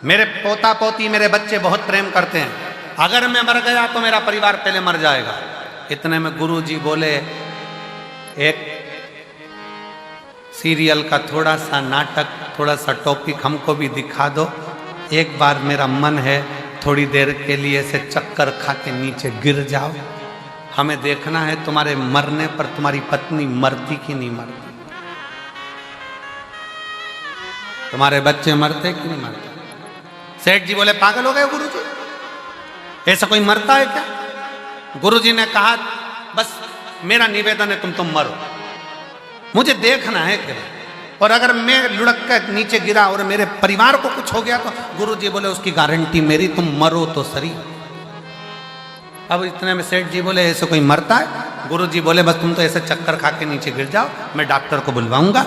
मेरे पोता पोती, मेरे बच्चे बहुत प्रेम करते हैं। अगर मैं मर गया तो मेरा परिवार पहले मर जाएगा। इतने में गुरु जी बोले एक सीरियल का थोड़ा सा नाटक, थोड़ा सा टॉपिक हमको भी दिखा दो। एक बार मेरा मन है थोड़ी देर के लिए से चक्कर खा के नीचे गिर जाओ। हमें देखना है तुम्हारे मरने पर तुम्हारी पत्नी मरती कि नहीं मरती, तुम्हारे बच्चे मरते कि नहीं मरते। सेठ जी बोले पागल हो गए गुरु जी, ऐसा कोई मरता है क्या। गुरु जी ने कहा बस मेरा निवेदन है तुम मरो, मुझे देखना है कि और अगर मैं लुढ़क कर नीचे गिरा और मेरे परिवार को कुछ हो गया तो गुरु जी बोले उसकी गारंटी मेरी, तुम मरो तो सही। अब इतने में सेठ जी बोले ऐसे कोई मरता है। गुरु जी बोले बस तुम तो ऐसे चक्कर खा के नीचे गिर जाओ, मैं डॉक्टर को बुलवाऊंगा,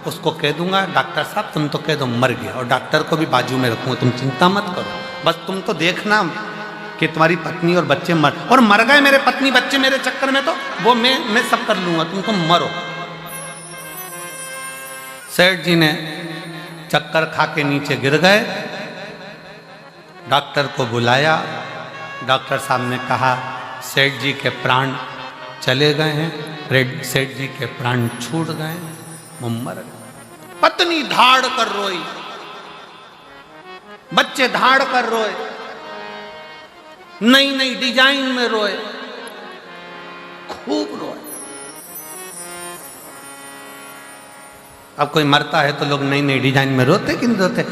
उसको कह दूंगा डॉक्टर साहब तुम तो कह दो मर गया, और डॉक्टर को भी बाजू में रखूंगा, तुम चिंता मत करो, बस तुम तो देखना कि तुम्हारी पत्नी और बच्चे मर गए मेरे पत्नी बच्चे मेरे चक्कर में, तो वो मैं सब कर लूंगा, तुम तो मरो। सेठ जी ने चक्कर खा के नीचे गिर गए, डॉक्टर को बुलाया। डॉक्टर साहब ने कहा सेठ जी के प्राण चले गए हैं, सेठ जी के प्राण छूट गए, वो मर गए। पत्नी धाड़ कर रोई, बच्चे धाड़ कर रोए, नई नई डिजाइन में रोए, खूब रोए। अब कोई मरता है तो लोग नई नई डिजाइन में रोते कि नहीं रोते।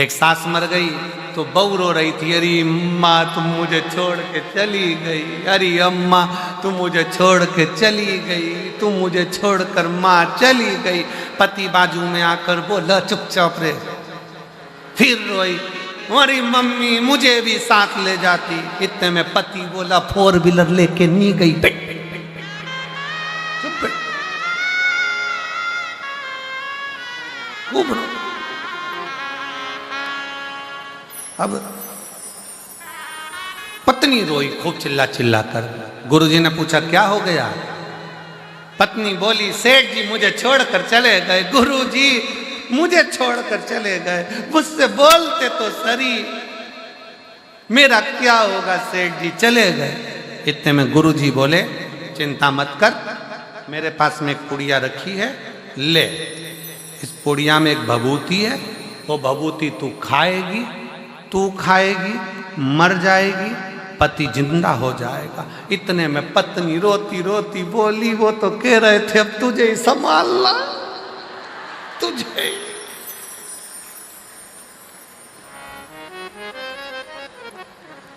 एक सास मर गई तो बहू रो रही थी, अरे अम्मा तुम मुझे छोड़ के चली गई, अरे अम्मा तुम मुझे छोड़ के चली गई, तुम मुझे छोड़कर माँ चली गई। पति बाजू में आकर बोला चुपचाप रे, फिर रोई, अरे मम्मी मुझे भी साथ ले जाती। इतने में पति बोला 4 व्हीलर लेके नहीं गई, बैठ चुप खूब रो। अब पत्नी रोई खूब चिल्ला चिल्ला कर। गुरुजी ने पूछा क्या हो गया। पत्नी बोली सेठ जी मुझे छोड़कर चले गए, गुरुजी मुझे छोड़कर चले गए, मुझसे बोलते तो सरी, मेरा क्या होगा, सेठ जी चले गए। इतने में गुरुजी बोले चिंता मत कर, मेरे पास में एक पुड़िया रखी है, ले, इस पुड़िया में एक भभूति है, वो भभूति तू खाएगी, तू खाएगी मर जाएगी, पति जिंदा हो जाएगा। इतने में पत्नी रोती रोती बोली वो तो कह रहे थे अब तुझे ही संभालना, तुझे।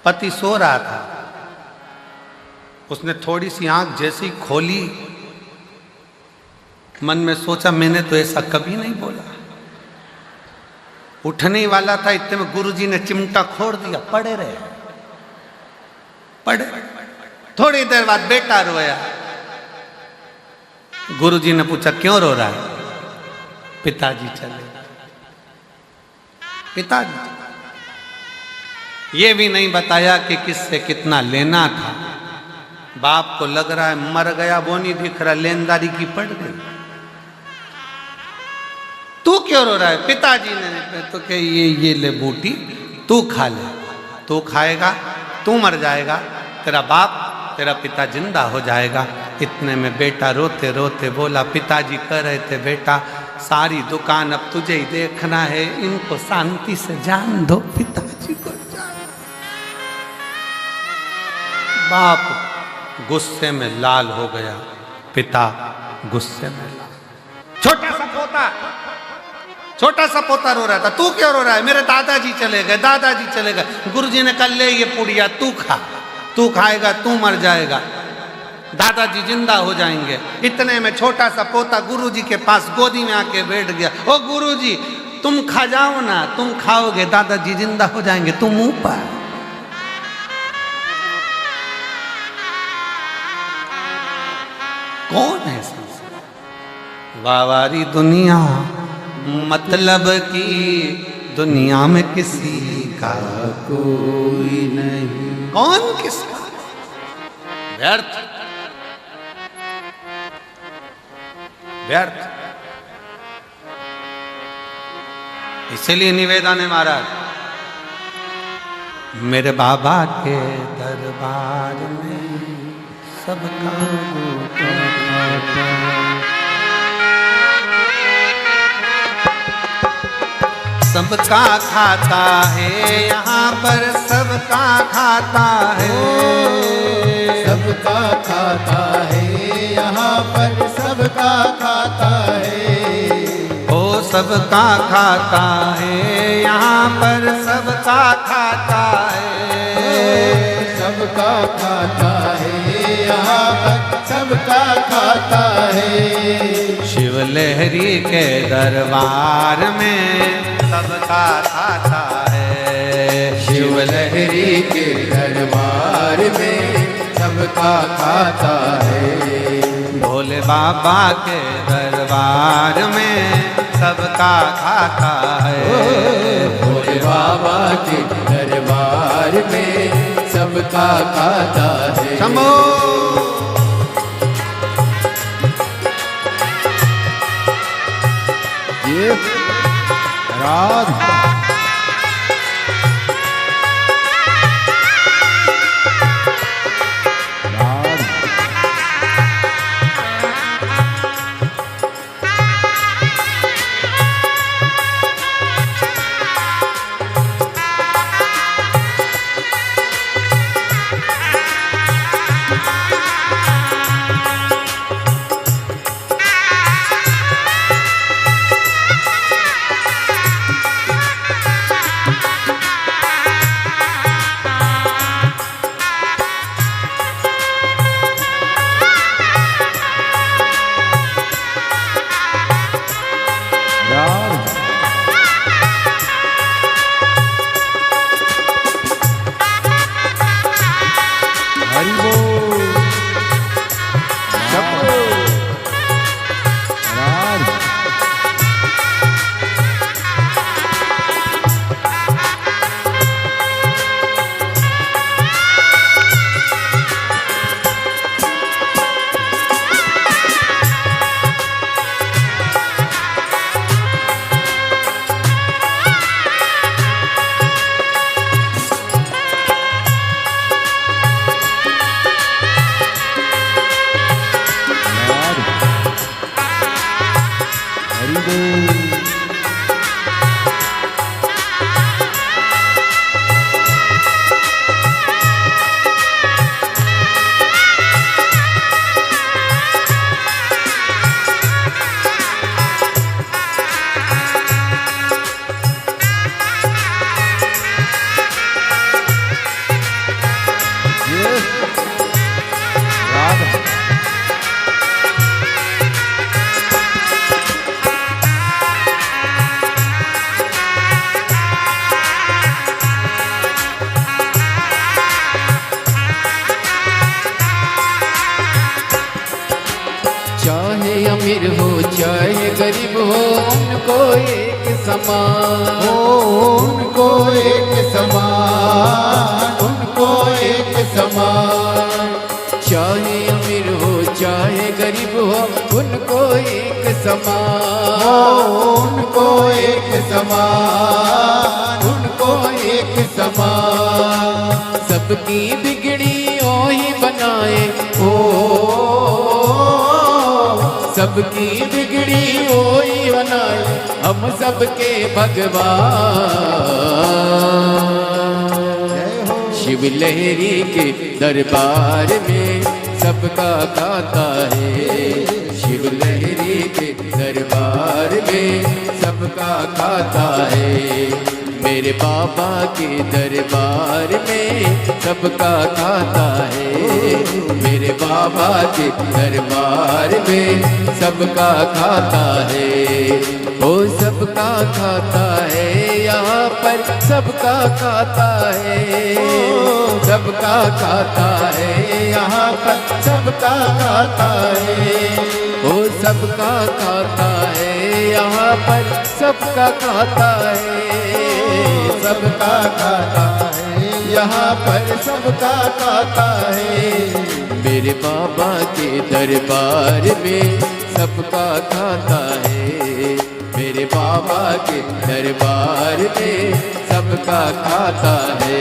पति सो रहा था, उसने थोड़ी सी आंख जैसी खोली, मन में सोचा मैंने तो ऐसा कभी नहीं बोला। उठने वाला था, इतने में गुरुजी ने चिमटा खोल दिया, पड़े रहे, पड़े। थोड़ी देर बाद बेटा रोया। गुरुजी ने पूछा क्यों रो रहा है। पिताजी चले, पिताजी। ये भी नहीं बताया कि किससे कितना लेना था। बाप को लग रहा है मर गया, वो नहीं दिख रहा, लेनदारी की पड़ गई। तू क्यों रो रहा है। पिताजी ने तो कहे ये ले बूटी, तू खा ले, तू खाएगा तू मर जाएगा, तेरा बाप तेरा पिता जिंदा हो जाएगा। इतने में बेटा रोते रोते बोला पिताजी कह रहे थे बेटा सारी दुकान अब तुझे ही देखना है, इनको शांति से जान दो, पिताजी को जान। बाप गुस्से में लाल हो गया। पिता गुस्से में लाल। छोटा सा पोता रो रहा था। तू क्यों रो रहा है? मेरे दादाजी चले गए। गुरुजी ने कहा ले ये पुड़िया तू खा, तू खाएगा तू मर जाएगा, दादाजी जिंदा हो जाएंगे। इतने में छोटा सा पोता गुरुजी के पास गोदी में आके बैठ गया। ओ गुरुजी तुम खा जाओ ना, तुम खाओगे दादाजी जिंदा हो जाएंगे, तुम मुंह पर। कौन है वावारी दुनिया, मतलब की दुनिया में किसी का कोई नहीं। कौन किसका? व्यर्थ। इसलिए निवेदन है महाराज, मेरे बाबा के दरबार में सबका सबका खाता है, यहाँ पर सबका खाता है, सबका खाता है, यहाँ पर सबका खाता है। ओ सबका खाता है, यहाँ पर सबका खाता है, सबका खाता है, यहाँ पर सबका खाता है। शिव लहरी के दरबार में सबका खाता है, शिव लहरी के दरबार में सबका खाता है। भोले बाबा के दरबार में सबका खाता है, भोले बाबा के दरबार में सबका खाता है। शंभो ये राधा अमीर हो चाहे गरीब हो उनको एक समान, उनको एक समान, उनको एक समान। चाहे अमीर हो चाहे गरीब हो उनको एक समान, उनको एक समान, उनको एक समान। सबकी बिगड़ी ओही बनाए ओ, सबकी बिगड़ी ओही बनाए हम सबके भगवान। शिव लहरी के दरबार में सबका खाता है। शिव लहरी के दरबार में सबका खाता है। मेरे बाबा के दरबार में सबका खाता है। मेरे बाबा के दरबार में सबका खाता है। वो सबका खाता है, यहाँ पर सबका खाता है। सबका खाता है, यहाँ पर सबका खाता है। वो सबका खाता है, यहाँ पर सबका खाता है। सबका खाता है, यहाँ पर सबका खाता है। मेरे बाबा के दरबार में सबका खाता है। मेरे बाबा के दरबार में सबका खाता है।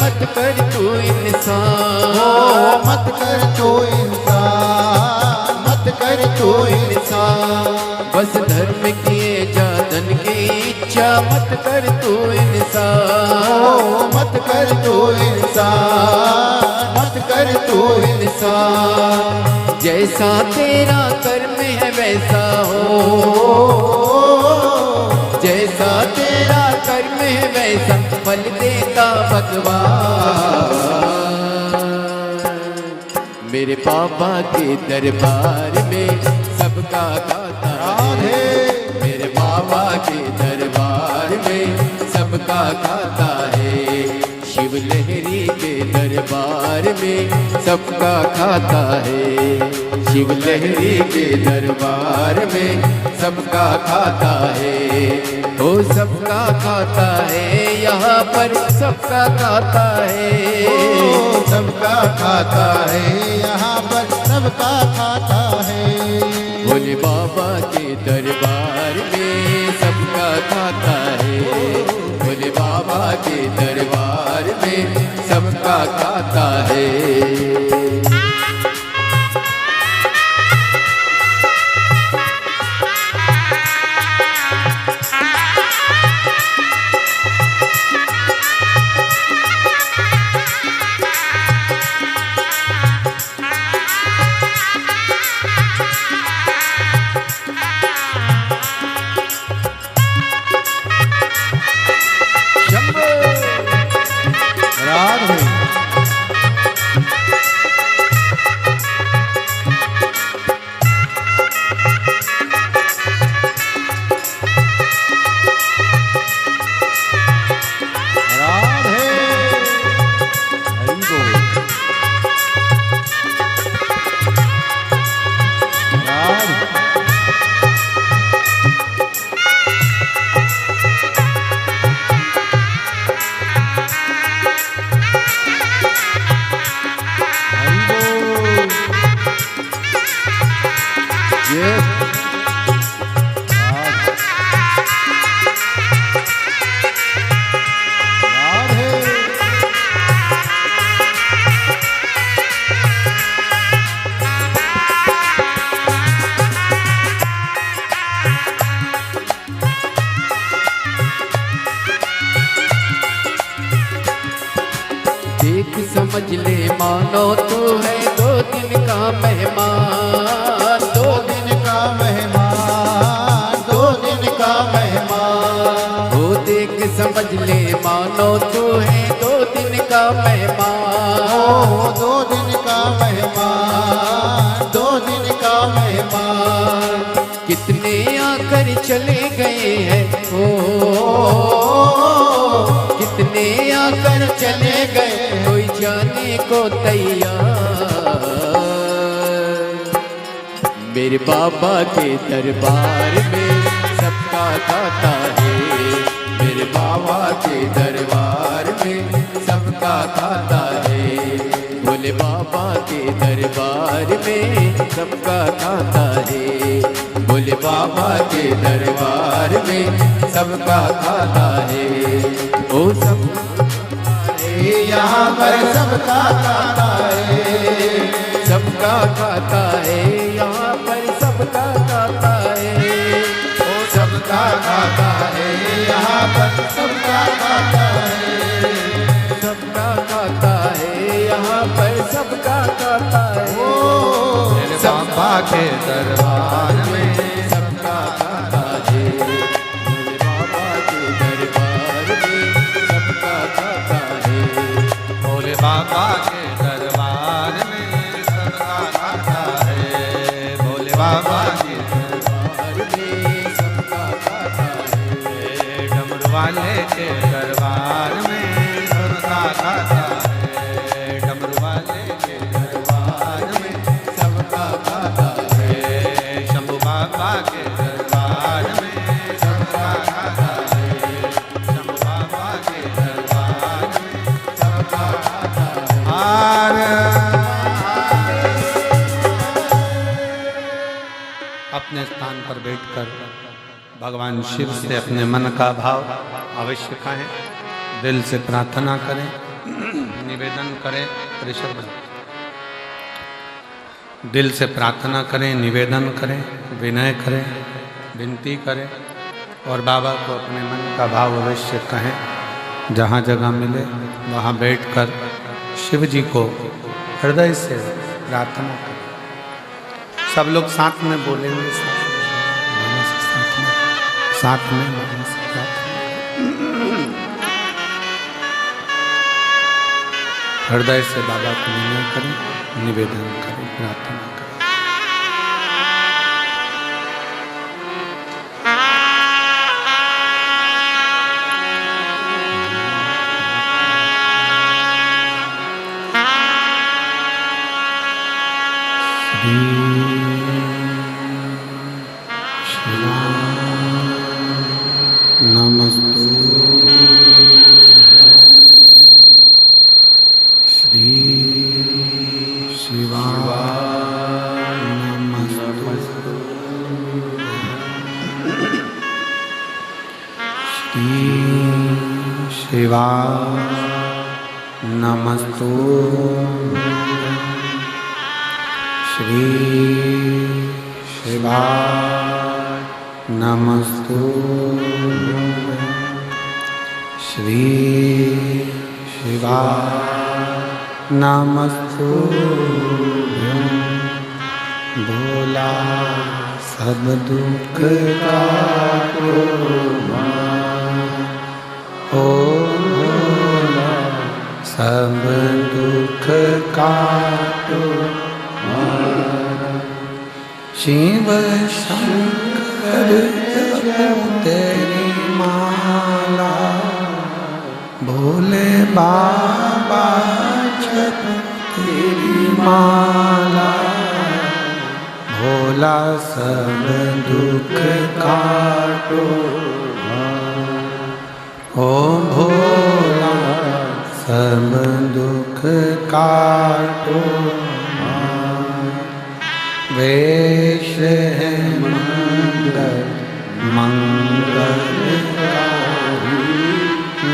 मत कर तू इंसान, मत कर तू इंसान, मत कर तू इंसान। बस धर्म किए जा धन की इच्छा मत कर तू इंसान, मत कर तू इंसान, मत कर तू इंसान। जैसा तेरा कर्म है वैसा हो, जैसा तेरा कर्म है वैसा फल देता भगवान। मेरे पापा के दरबार में सबका खाता है, मेरे पापा के दरबार में सबका खाता है। शिव लहरी के दरबार में सबका खाता है, शिव लहरी के दरबार में सबका खाता है। ओ सबका खाता है, यहाँ पर सबका खाता है, सबका खाता है, यहाँ पर सबका खाता है। भोले बाबा के दरबार में सबका खाता है, भोले बाबा के दरबार में सबका खाता है। समझ ले मानो तू है 2 दिन का मेहमान, 2 दिन का मेहमान, 2 दिन का मेहमान। वो देख समझ ले मानो तू है 2 दिन का मेहमान, 2 दिन का मेहमान, 2 दिन का मेहमान। कितने आकर चले गए हैं ओ, कितने आकर चले गए कोई जाने को तैयार। मेरे बाबा के दरबार में सबका खाता है, मेरे बाबा के दरबार में सबका खाता है, भोले बाबा के दरबार में सबका खाता है, भोले बाबा के दरबार में सबका खाता है। ओ सब यहाँ पर सबका खाता है, सबका खाता है, यहाँ पर सबका खाता है। ओ सबका खाता है, यहाँ पर सबका खाता है, सबका खाता है, यहाँ पर सबका खाता है। मेरे बाबा के दरबार में सबका खाता है, मेरे बाबा के दरबार में सबका खाता है, भोले बाबा के दरबार में सबका खाता है, भोले बाबा के दरबार में सबका खाता है, डमरू वाले के दरबार में सबका खाता है, डमरू वाले के दरबार में सबका खाता है, शंभू बाबा के दरबार में सबका खाता है, शंभू बाबा के दरबार में सबका खाता है। अपने स्थान पर बैठकर भगवान शिव से अपने मन का भाव अवश्य कहें, दिल से प्रार्थना करें, निवेदन करें, परिषद दिल से प्रार्थना करें, निवेदन करें, विनय करें, विनती करें और बाबा को अपने मन का भाव अवश्य कहें। जहाँ जगह मिले वहाँ बैठकर शिव जी को हृदय से प्रार्थना करें। सब लोग साथ में बोलेंगे, साथ में हृदय से बाबा को विनय करें, निवेदन करें, प्रार्थना करें। नमस्तु श्री शिवाय नमस्तु श्री शिवाय नमस्तु श्री शिवाय नमस्तु श्री शिवाय नमस्तु भोला सब दुख काटो ओ भोला सब दुख काटो शिव शंकर जप तेरी माला भोले बाबा जप तेरी माला भोला सब दुख काटो ओ भोला सब दुख काटो वेश है मंगल मंगलकारी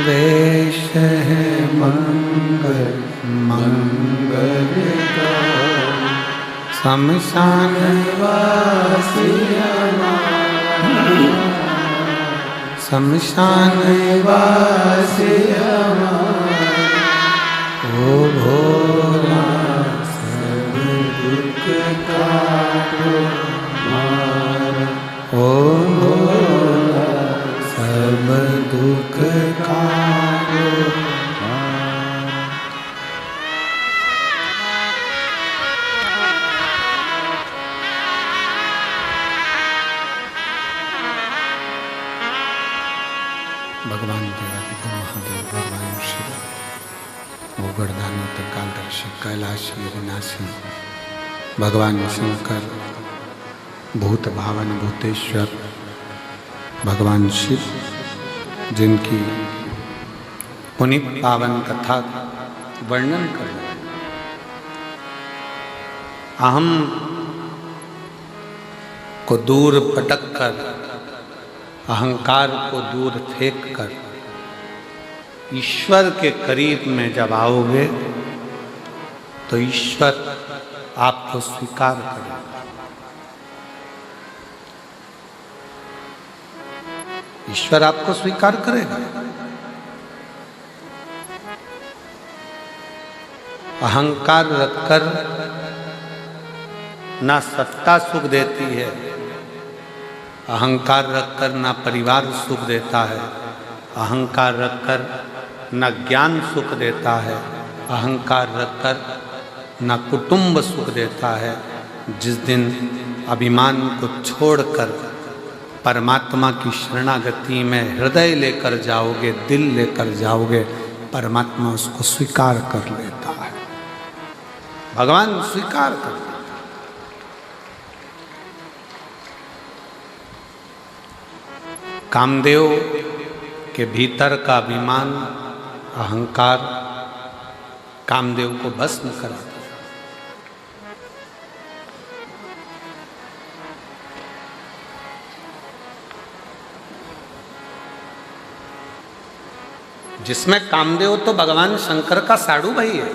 वेश है मंगल मंगलकारी शमशान वासी शमशान वासी ओ भो दुख कारो भगवान देवादिदेव महादेव भगवान शिव भूगर्दानी त्रिकालदर्शी कैलाशी विनाशी भगवान शंकर भूत भावन भूतेश्वर भगवान शिव जिनकी पुनीत पावन कथा वर्णन कर अहम को दूर पटक कर अहंकार को दूर फेंक कर ईश्वर के करीब में जब आओगे तो ईश्वर आपको स्वीकार करेगा। ईश्वर आपको स्वीकार करेगा। अहंकार रखकर ना सत्ता सुख देती है, अहंकार रखकर ना परिवार सुख देता है, अहंकार रखकर ना ज्ञान सुख देता है, अहंकार रखकर ना कुटुंब सुख देता है। जिस दिन अभिमान को छोड़कर परमात्मा की शरणागति में हृदय लेकर जाओगे, दिल लेकर जाओगे, परमात्मा उसको स्वीकार कर लेता है। भगवान स्वीकार कर लेता है। कामदेव के भीतर का अभिमान अहंकार कामदेव को भस्म कराता है। जिसमें कामदेव तो भगवान शंकर का साड़ू भाई है।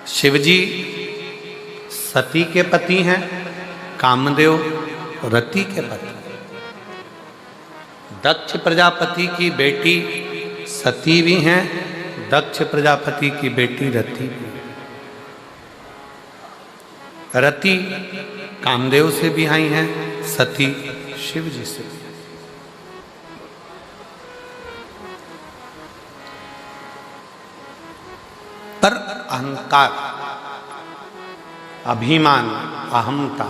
शिवजी सती के पति हैं, कामदेव रति के पति। दक्ष प्रजापति की बेटी सती भी हैं, दक्ष प्रजापति की बेटी रति भी। रति कामदेव से भी आई हैं, सती शिव जी से भी। पर अहंकार, अभिमान, अहमता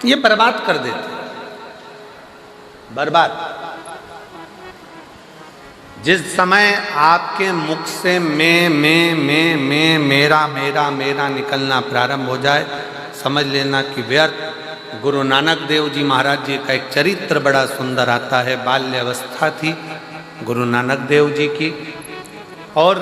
ये बर्बाद कर देते, बर्बाद। जिस समय आपके मुख से मैं मेरा मेरा मेरा निकलना प्रारंभ हो जाए, समझ लेना कि व्यर्थ। गुरु नानक देव जी महाराज जी का एक चरित्र बड़ा सुंदर आता है। बाल्य अवस्था थी गुरु नानक देव जी की, और